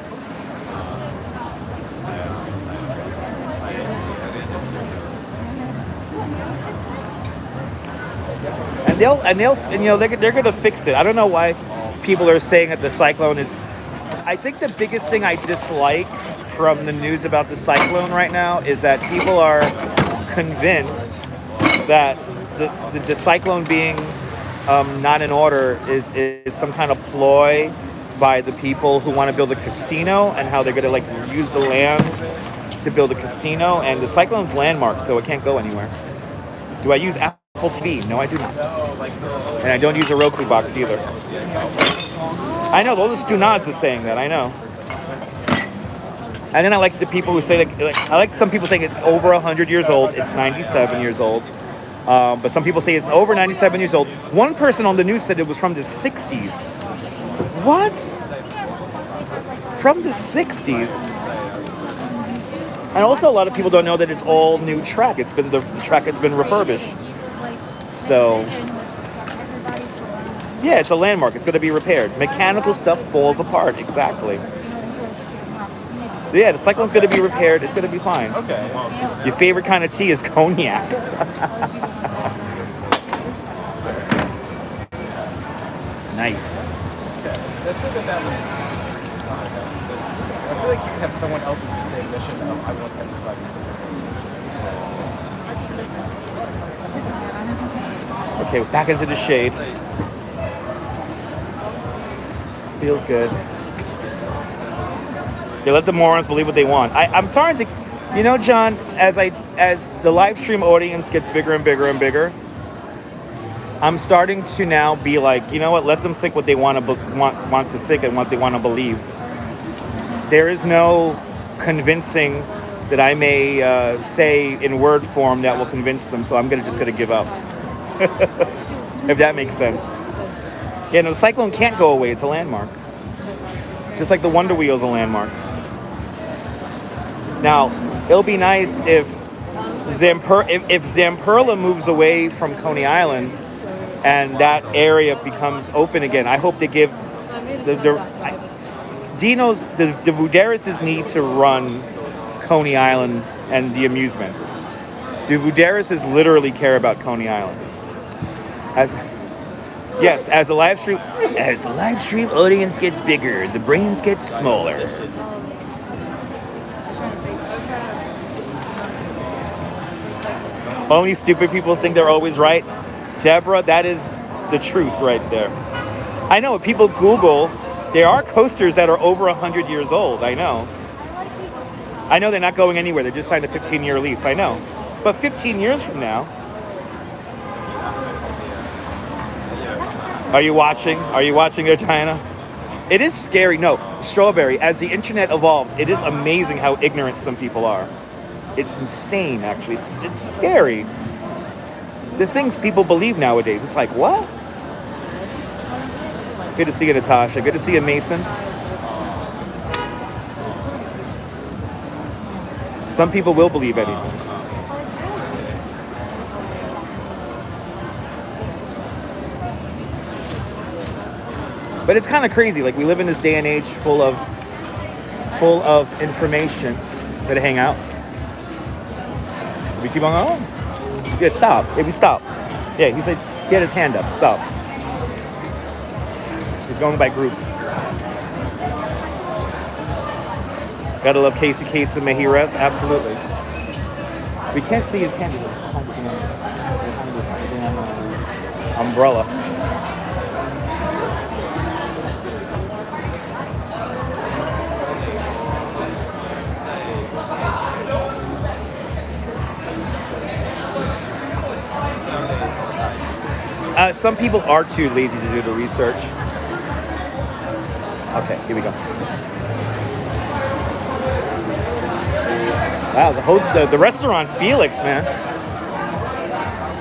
they're gonna fix it. I don't know why people are saying that the cyclone is. I think the biggest thing I dislike from the news about the cyclone right now is that people are convinced that the cyclone being not in order is some kind of ploy by the people who want to build a casino and how they're going to use the land to build a casino. And the cyclone's landmarked, so it can't go anywhere. Do I use Apple TV? No, I do not. And I don't use a Roku box either. I know, those Stu Nods is saying that, I know. And then I like the people who say, I like some people saying it's over 100 years old, it's 97 years old. But some people say it's over 97 years old. One person on the news said it was from the 60s. What? From the 60s? And also a lot of people don't know that it's all new track. It's been the track has been refurbished. So yeah, it's a landmark. It's going to be repaired. Mechanical stuff falls apart. Exactly. Yeah, the cyclone's going to be repaired. It's going to be fine. Okay. Your favorite kind of tea is cognac. Nice. That's good that was. I feel like you can have someone else with the same mission of I want them to provide me. Okay, back into the shade. Feels good. Yeah, let the morons believe what they want. I'm starting to, John, as the live stream audience gets bigger and bigger and bigger, I'm starting to now be like, you know what? Let them think what they want to think and what they want to believe. There is no convincing that I may say in word form that will convince them. So I'm just gonna give up. If that makes sense. Yeah, no, the cyclone can't go away. It's a landmark. Just like the Wonder Wheel is a landmark. Now, it'll be nice if Zamperla moves away from Coney Island and that area becomes open again. I hope they give the Vouderises need to run Coney Island and the amusements. The Vouderises literally care about Coney Island. Yes, as the live stream audience gets bigger, the brains get smaller. Only stupid people think they're always right. Deborah, that is the truth right there. I know, if people Google, there are coasters that are over 100 years old. I know they're not going anywhere. They just signed a 15-year lease. I know. But 15 years from now, are you watching? Are you watching there, Diana? It is scary. No, Strawberry, as the internet evolves, it is amazing how ignorant some people are. It's insane, actually. It's scary. The things people believe nowadays. It's like, what? Good to see you, Natasha. Good to see you, Mason. Some people will believe anything. But it's kind of crazy. Like, we live in this day and age full of information. Better hang out. We keep on going? Yeah, stop. Yeah, we stop. Yeah, he said he had his hand up. Stop. He's going by group. Gotta love Casey Kasem, may he rest. Absolutely. We can't see his hand. Umbrella. Some people are too lazy to do the research. Okay, here we go. Wow, the restaurant Felix, man.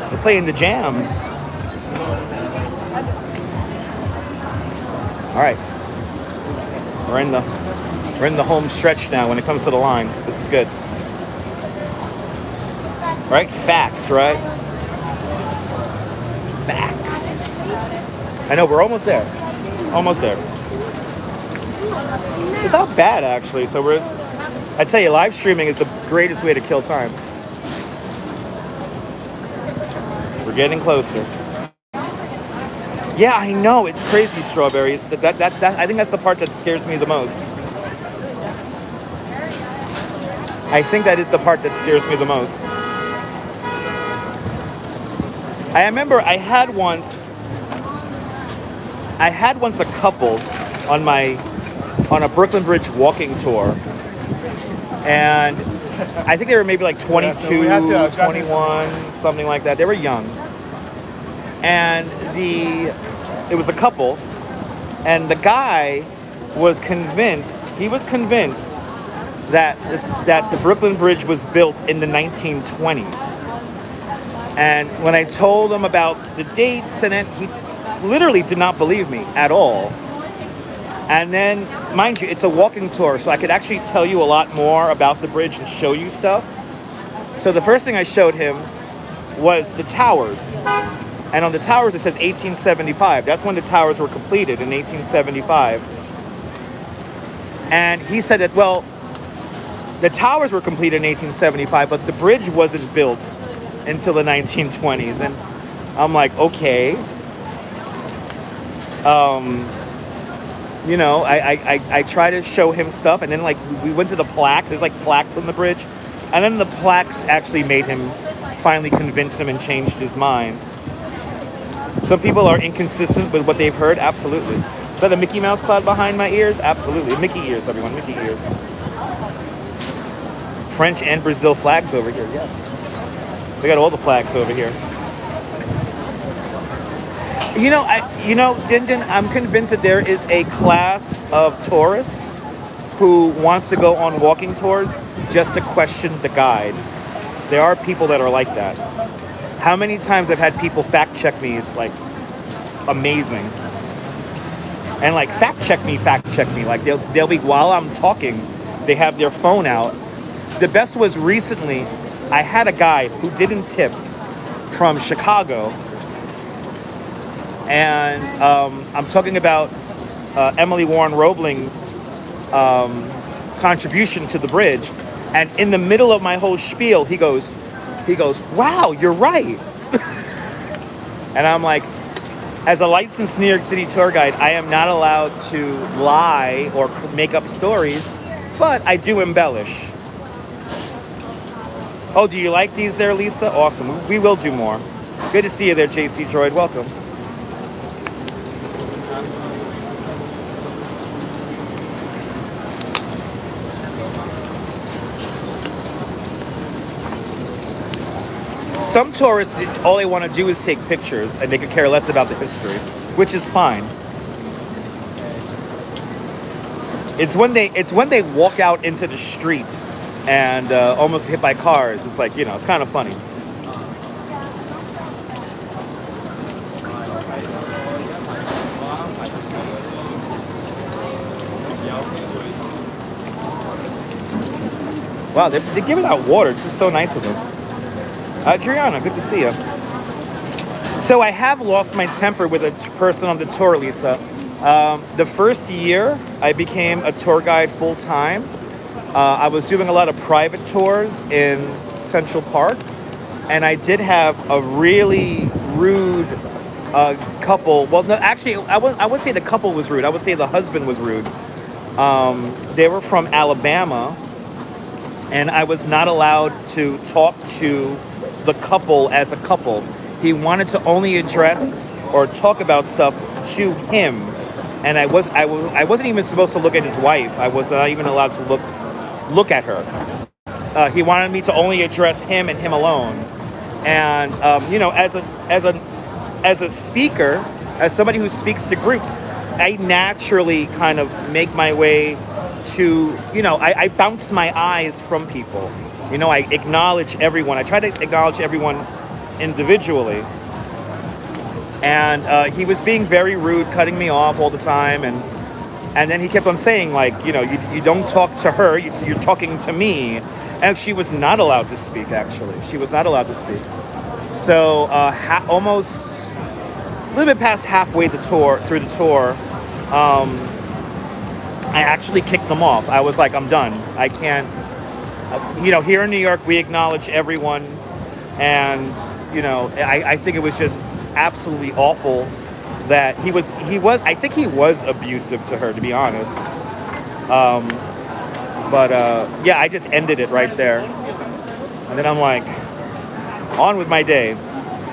They're playing the jams. All right, we're in the home stretch now when it comes to the line. This is good. Right? Facts, right? Facts. I know, we're almost there. Almost there. It's not bad, actually. So I tell you, live streaming is the greatest way to kill time. We're getting closer. Yeah, I know. It's crazy, Strawberries. That I think that's the part that scares me the most. I think that is the part that scares me the most. I remember I had once a couple on a Brooklyn Bridge walking tour, and I think they were maybe like 22, 21, something like that. They were young, and it was a couple, and the guy was convinced. He was convinced that the Brooklyn Bridge was built in the 1920s. And when I told him about the dates and it, he literally did not believe me at all. And then, mind you, it's a walking tour, so I could actually tell you a lot more about the bridge and show you stuff. So the first thing I showed him was the towers. And on the towers it says 1875. That's when the towers were completed, in 1875. And he said that, well, the towers were completed in 1875, but the bridge wasn't built until the 1920s. And I'm like, okay. You know, I try to show him stuff, and then like we went to the plaques. There's like plaques on the bridge, and then the plaques actually made him finally convince him and changed his mind. Some people are inconsistent with what they've heard. Absolutely. Is that a Mickey Mouse cloud behind my ears? Absolutely. Mickey ears, everyone. Mickey ears. French and Brazil flags over here. Yes. We got all the flags over here. You know, Dindin, I'm convinced that there is a class of tourists who wants to go on walking tours just to question the guide. There are people that are like that. How many times I've had people fact check me, it's like amazing. And like fact check me. Like they'll be, while I'm talking, they have their phone out. The best was recently, I had a guy who didn't tip from Chicago. And I'm talking about Emily Warren Roebling's contribution to the bridge. And in the middle of my whole spiel, he goes, wow, you're right. And I'm like, As a licensed New York City tour guide, I am not allowed to lie or make up stories, but I do embellish. Oh, do you like these there, Lisa? Awesome. We will do more. Good to see you there, JC Droid. Welcome. Some tourists, all they want to do is take pictures, and they could care less about the history, which is fine. It's when they walk out into the streets and almost hit by cars. It's like, it's kind of funny. Wow, they're giving out water. It's just so nice of them. Adriana, good to see you. So I have lost my temper with a person on the tour, Lisa. The first year I became a tour guide full time. I was doing a lot of private tours in Central Park, and I did have a really rude couple. Well, no, actually, I wouldn't say the couple was rude. I would say the husband was rude. They were from Alabama, and I was not allowed to talk to the couple as a couple. He wanted to only address or talk about stuff to him, and I wasn't even supposed to look at his wife. I was not even allowed to look at her. He wanted me to only address him and him alone. And as a speaker, as somebody who speaks to groups, I naturally kind of make my way to, I bounce my eyes from people. I acknowledge everyone. I try to acknowledge everyone individually. And he was being very rude, cutting me off all the time. And then he kept on saying, like, you don't talk to her, you're talking to me. And she was not allowed to speak, actually. She was not allowed to speak. So almost a little bit past halfway through the tour, I actually kicked them off. I was like, I'm done. I can't, here in New York, we acknowledge everyone. And, I think it was just absolutely awful that I think he was abusive to her, to be honest. I just ended it right there. And then I'm like, on with my day.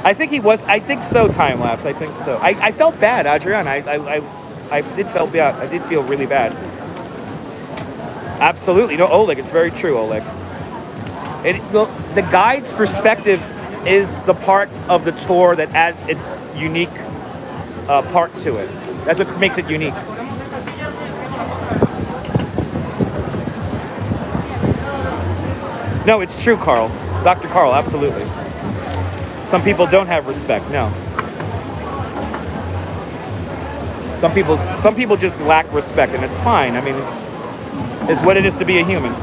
I think so, time lapse. I think so. I felt bad, Adriana. I did feel bad. I did feel really bad. Absolutely. No, Oleg, it's very true, Oleg. The guide's perspective is the part of the tour that adds its unique part to it. That's what makes it unique. No, it's true, Carl. Dr. Carl, absolutely. Some people don't have respect, no. Some people just lack respect, and it's fine. I mean, it's what it is to be a human.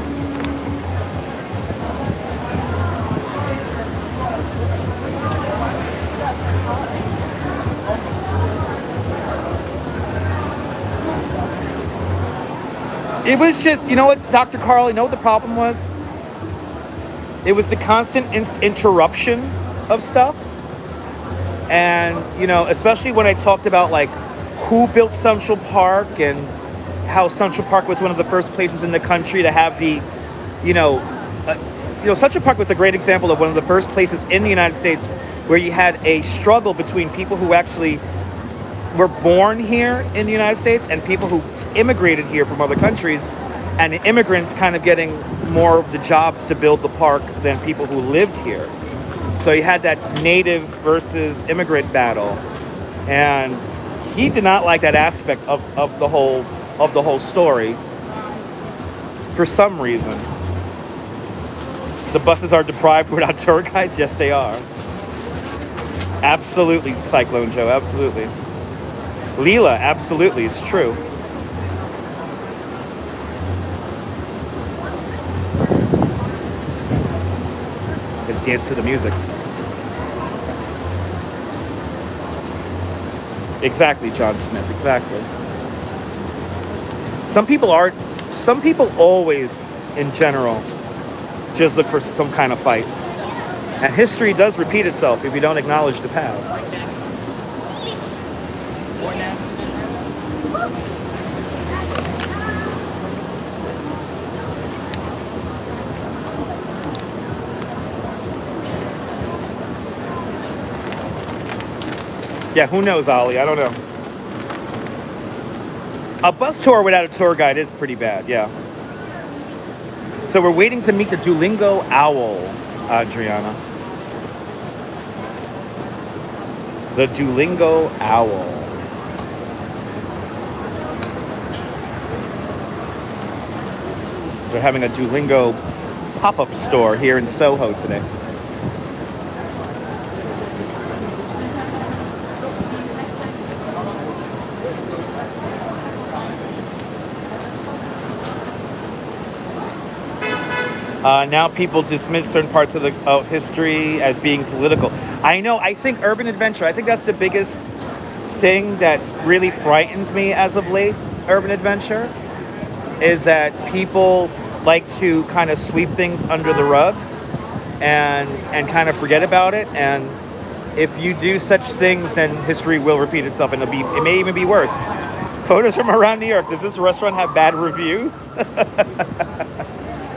It was just, what, Dr. Carl, what the problem was? It was the constant interruption of stuff. And, especially when I talked about, like, who built Central Park and how Central Park was one of the first places in the country to have the, Central Park was a great example of one of the first places in the United States where you had a struggle between people who actually were born here in the United States and people who immigrated here from other countries, and the immigrants kind of getting more of the jobs to build the park than people who lived here. So you had that native versus immigrant battle, and he did not like that aspect of the whole story for some reason. The buses are deprived without tour guides. Yes, they are. Absolutely, Cyclone Joe. Absolutely. Leela, absolutely. It's true. Gonna dance to the music. Exactly, John Smith. Exactly. Some people always, in general, just look for some kind of fights. And history does repeat itself if you don't acknowledge the past. Yeah, who knows, Ollie? I don't know. A bus tour without a tour guide is pretty bad, yeah. So we're waiting to meet the Duolingo owl, Adriana. The Duolingo owl. They're having a Duolingo pop-up store here in Soho today. Now people dismiss certain parts of the history as being political. I know, I think urban adventure, I think that's the biggest thing that really frightens me as of late, urban adventure, is that people like to kind of sweep things under the rug and kind of forget about it. And if you do such things, then history will repeat itself, and it may even be worse. Photos from around New York. Does this restaurant have bad reviews?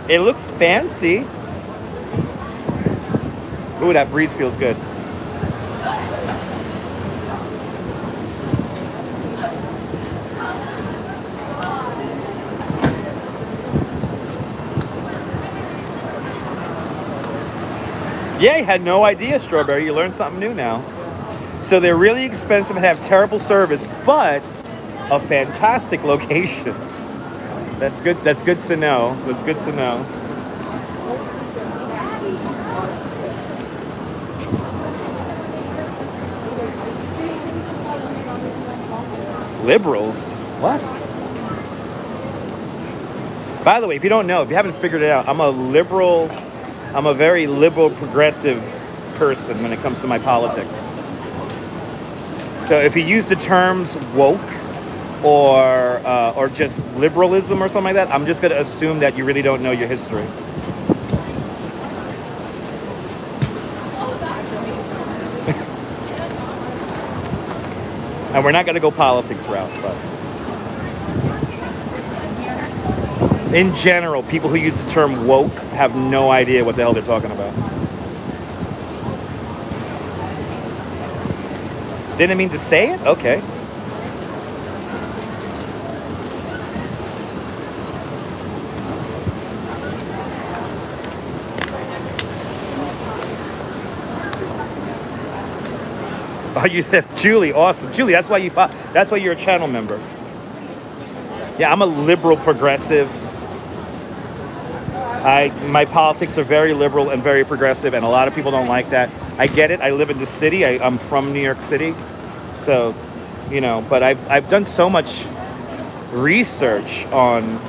It looks fancy. Ooh, that breeze feels good. Yeah, I had no idea, Strawberry. You learned something new now. So they're really expensive and have terrible service, but a fantastic location. That's good. That's good to know. That's good to know. Liberals? What? By the way, if you don't know, if you haven't figured it out, I'm a very liberal, progressive person when it comes to my politics. So if you use the terms woke or just liberalism or something like that, I'm just going to assume that you really don't know your history. And we're not going to go politics route, but in general, people who use the term woke have no idea what the hell they're talking about. Didn't mean to say it? Okay. Are you Julie? Awesome, Julie. That's why you're a channel member. Yeah, I'm a liberal progressive. My politics are very liberal and very progressive, and a lot of people don't like that. I get it. I live in the city. I'm from New York City, so But I've done so much research on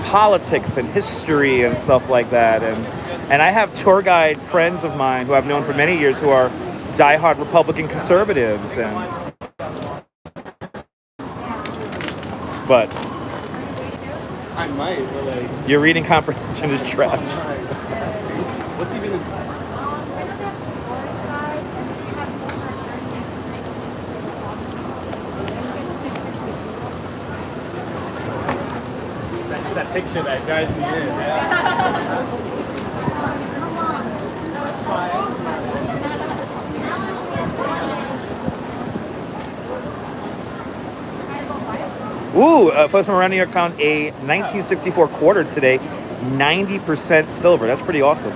politics and history and stuff like that, and I have tour guide friends of mine who I've known for many years who are diehard Republican conservatives, but I might, but like... Your reading comprehension is trash. What's even... That's that picture that drives me in. That's why... Ooh, folks from around New York found a 1964 quarter today, 90% silver. That's pretty awesome.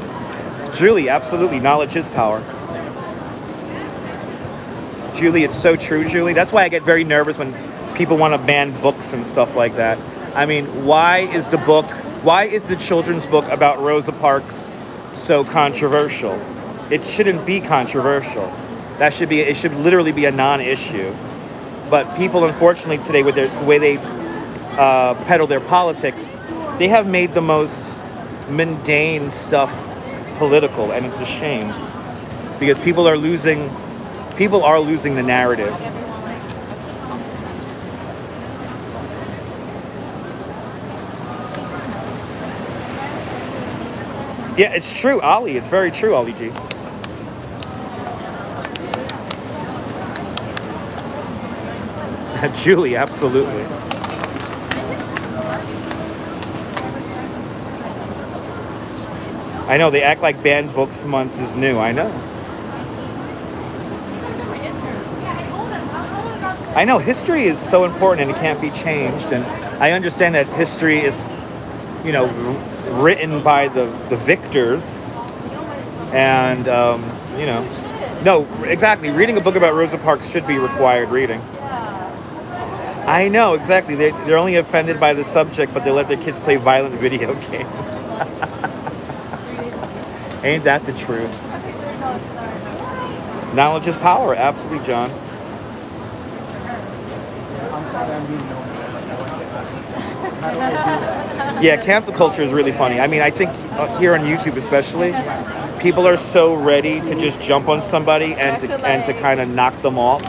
Julie, absolutely. Knowledge is power. Julie, it's so true, Julie. That's why I get very nervous when people want to ban books and stuff like that. I mean, why is the children's book about Rosa Parks so controversial? It shouldn't be controversial. It should literally be a non-issue. But people, unfortunately, today, with the way they peddle their politics, they have made the most mundane stuff political, and it's a shame because people are losing the narrative. Yeah, it's true, Ollie. It's very true, Ollie G. Julie, absolutely. I know, they act like banned books month is new. I know. I know, history is so important and it can't be changed. And I understand that history is, you know, written by the victors. And, you know, no, exactly. Reading a book about Rosa Parks should be required reading. I know, exactly. They're only offended by the subject, but they let their kids play violent video games. Ain't that the truth? Knowledge is power. Absolutely, John. Yeah, cancel culture is really funny. I mean, I think here on YouTube especially, people are so ready to just jump on somebody and to kind of knock them off.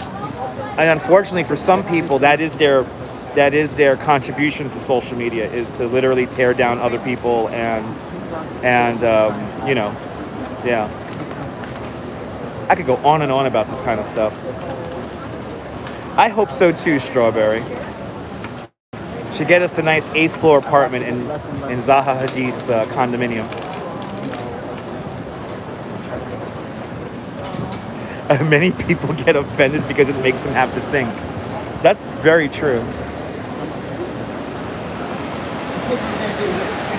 And unfortunately, for some people, that is their contribution to social media, is to literally tear down other people and you know, yeah. I could go on and on about this kind of stuff. I hope so too, Strawberry. Should get us a nice 8th floor apartment in Zaha Hadid's condominium. Many people get offended because it makes them have to think. That's very true.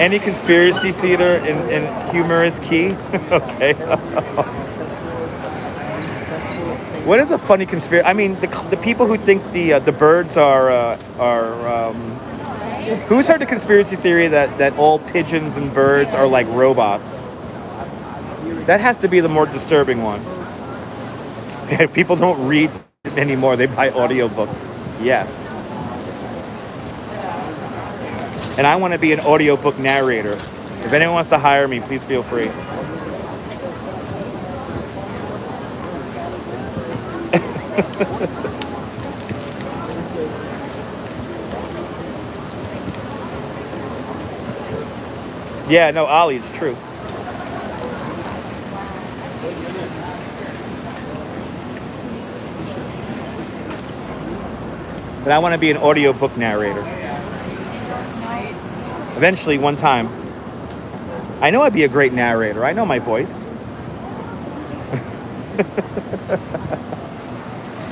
Any conspiracy theater in humor is key? Okay. What is a funny conspiracy? I mean, the people who think the birds are who's heard the conspiracy theory that all pigeons and birds are like robots? That has to be the more disturbing one. People don't read anymore; they buy audiobooks. Yes. And I want to be an audiobook narrator. If anyone wants to hire me, please feel free. Yeah, no, Ollie, it's true. But I want to be an audiobook narrator. Eventually, one time. I know I'd be a great narrator. I know my voice.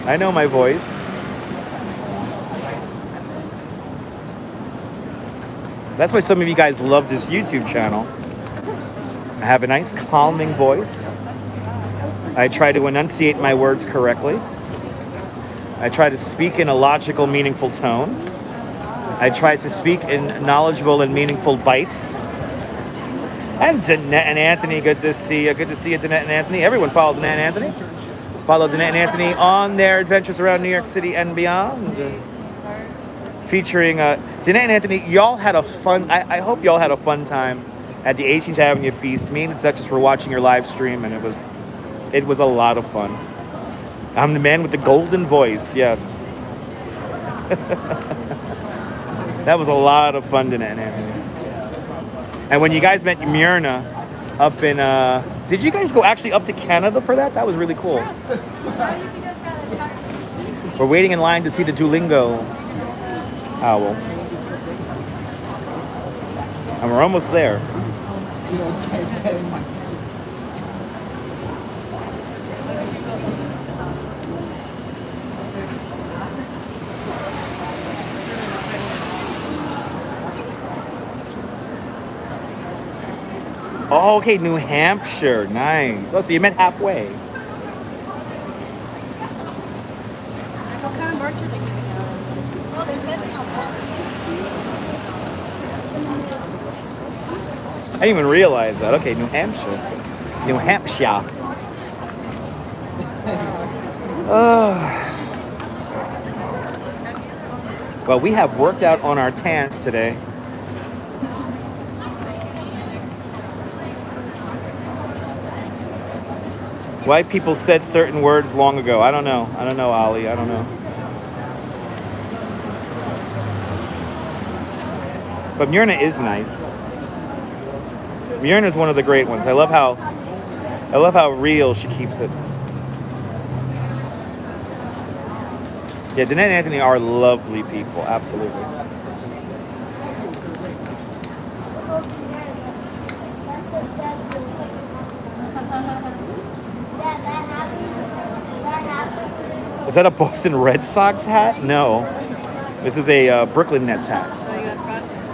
I know my voice. That's why some of you guys love this YouTube channel. I have a nice calming voice. I try to enunciate my words correctly. I try to speak in a logical, meaningful tone. I try to speak in knowledgeable and meaningful bites. And Danette and Anthony, good to see you. Good to see you, Danette and Anthony. Everyone follow Danette and Anthony. Follow Danette and Anthony on their adventures around New York City and beyond. Featuring Danette and Anthony, y'all had a fun, I hope y'all had a fun time at the 18th Avenue Feast. Me and the Duchess were watching your live stream, and it was a lot of fun. I'm the man with the golden voice, yes. That was a lot of fun, Danette and Anthony. And when you guys met Myrna up in, did you guys go actually up to Canada for that? That was really cool. We're waiting in line to see the Duolingo owl. And we're almost there. Oh, okay, New Hampshire. Nice. Oh, so you met halfway. What kind of merch are they giving out? Oh, they're sending out I didn't even realize that. Okay, New Hampshire. New Hampshire. Well, we have worked out on our tans today. Why people said certain words long ago. I don't know. I don't know, Ali. I don't know. But Myrna is nice. Myrna is one of the great ones. I love how real she keeps it. Yeah, Danette and Anthony are lovely people. Absolutely. Is that a Boston Red Sox hat? No. This is a Brooklyn Nets hat. So you got practice.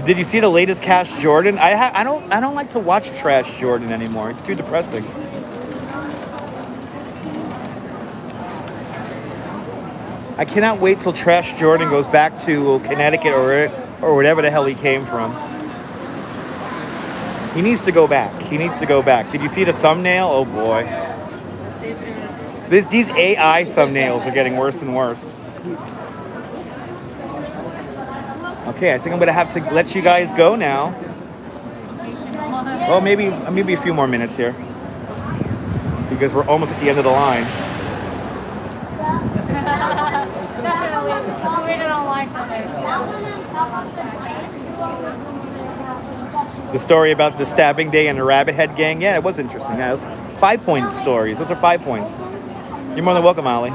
Did you see the latest Cash Jordan? I don't like to watch Trash Jordan anymore. It's too depressing. I cannot wait till Trash Jordan goes back to Connecticut or whatever the hell he came from. He needs to go back. He needs to go back. Did you see the thumbnail? Oh boy. Let's see if you're... These AI thumbnails are getting worse and worse. Okay, I think I'm gonna have to let you guys go now. Well, maybe a few more minutes here because we're almost at the end of the line. Definitely. We waited online for this. The story about the stabbing day and the Rabbit Head gang. Yeah, it was interesting. Yeah, it was 5 point stories. Those are 5 points. You're more than welcome, Ollie.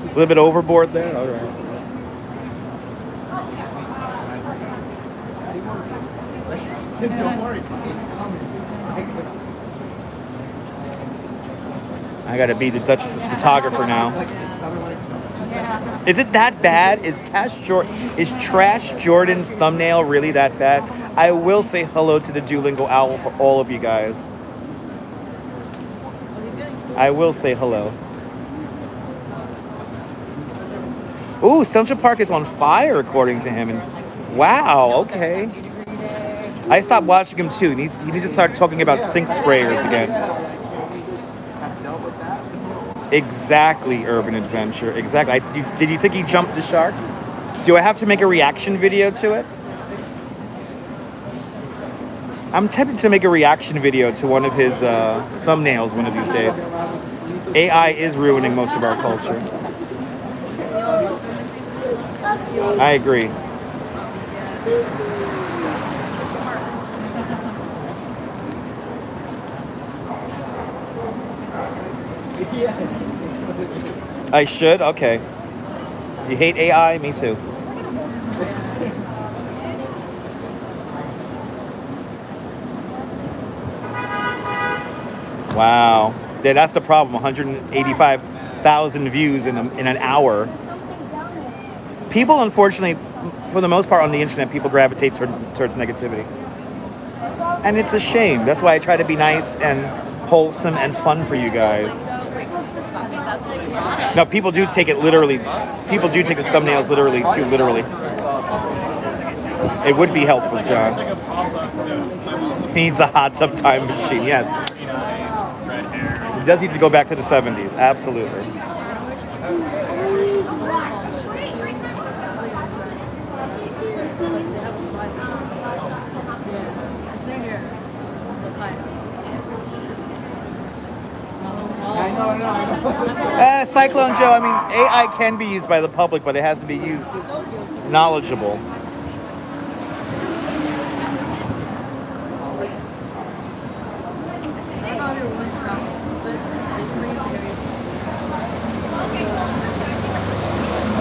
A little bit overboard there. All right. Don't worry, it's coming. I gotta be the Duchess's photographer now. Is it that bad? Is Trash Jordan's thumbnail really that bad? I will say hello to the Duolingo Owl for all of you guys. I will say hello. Ooh, Central Park is on fire, according to him. And wow, okay. I stopped watching him too. He needs to start talking about sink sprayers again. Exactly, Urban Adventure. Exactly. Did you think he jumped the shark? Do I have to make a reaction video to it? I'm tempted to make a reaction video to one of his thumbnails one of these days. AI is ruining most of our culture. I agree. I should? Okay. You hate AI? Me too. Wow. Yeah, that's the problem. 185,000 views in an hour. People, unfortunately, for the most part on the internet, people gravitate towards negativity. And it's a shame. That's why I try to be nice and wholesome and fun for you guys. No, people do take it literally. People do take the thumbnails literally, too literally. It would be helpful, John. Needs a hot tub time machine, yes. He does need to go back to the 70s, absolutely. Cyclone Joe, I mean, AI can be used by the public, but it has to be used knowledgeable.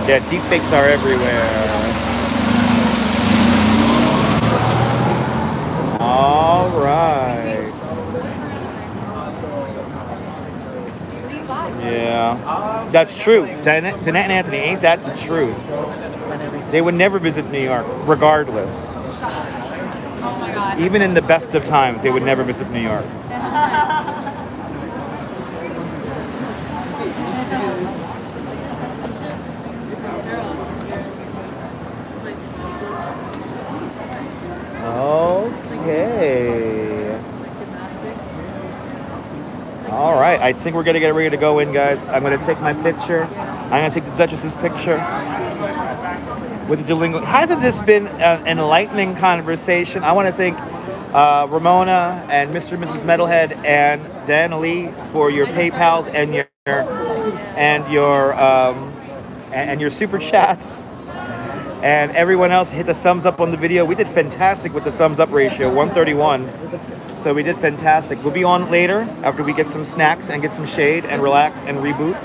Yeah, deepfakes are everywhere. All right. Yeah, that's true. Danette and Anthony, ain't that the truth? They would never visit New York, regardless. Oh my God. Even in the best of times, they would never visit New York. Okay. All right, I think we're gonna get ready to go in, guys. I'm gonna take my picture. I'm gonna take the Duchess's picture with the Duolingo. Hasn't this been an enlightening conversation? I want to thank Ramona and Mr. and Mrs. Metalhead and Dan Lee for your PayPals and your super chats. And everyone else hit the thumbs up on the video. We did fantastic with the thumbs up ratio, 131. So we did fantastic. We'll be on later after we get some snacks and get some shade and relax and reboot.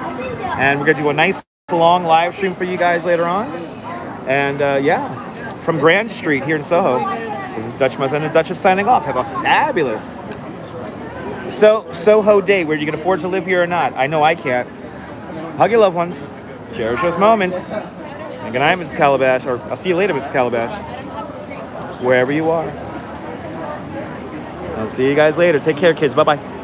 And we're gonna do a nice long live stream for you guys later on. And yeah, from Grand Street here in Soho. This is Dutch Muzz and the Duchess signing off. Have a fabulous Soho day where you can afford to live here or not. I know I can't. Hug your loved ones. Cherish those moments. And good night, Mrs. Calabash. Or I'll see you later, Mrs. Calabash. Wherever you are. I'll see you guys later. Take care, kids. Bye-bye.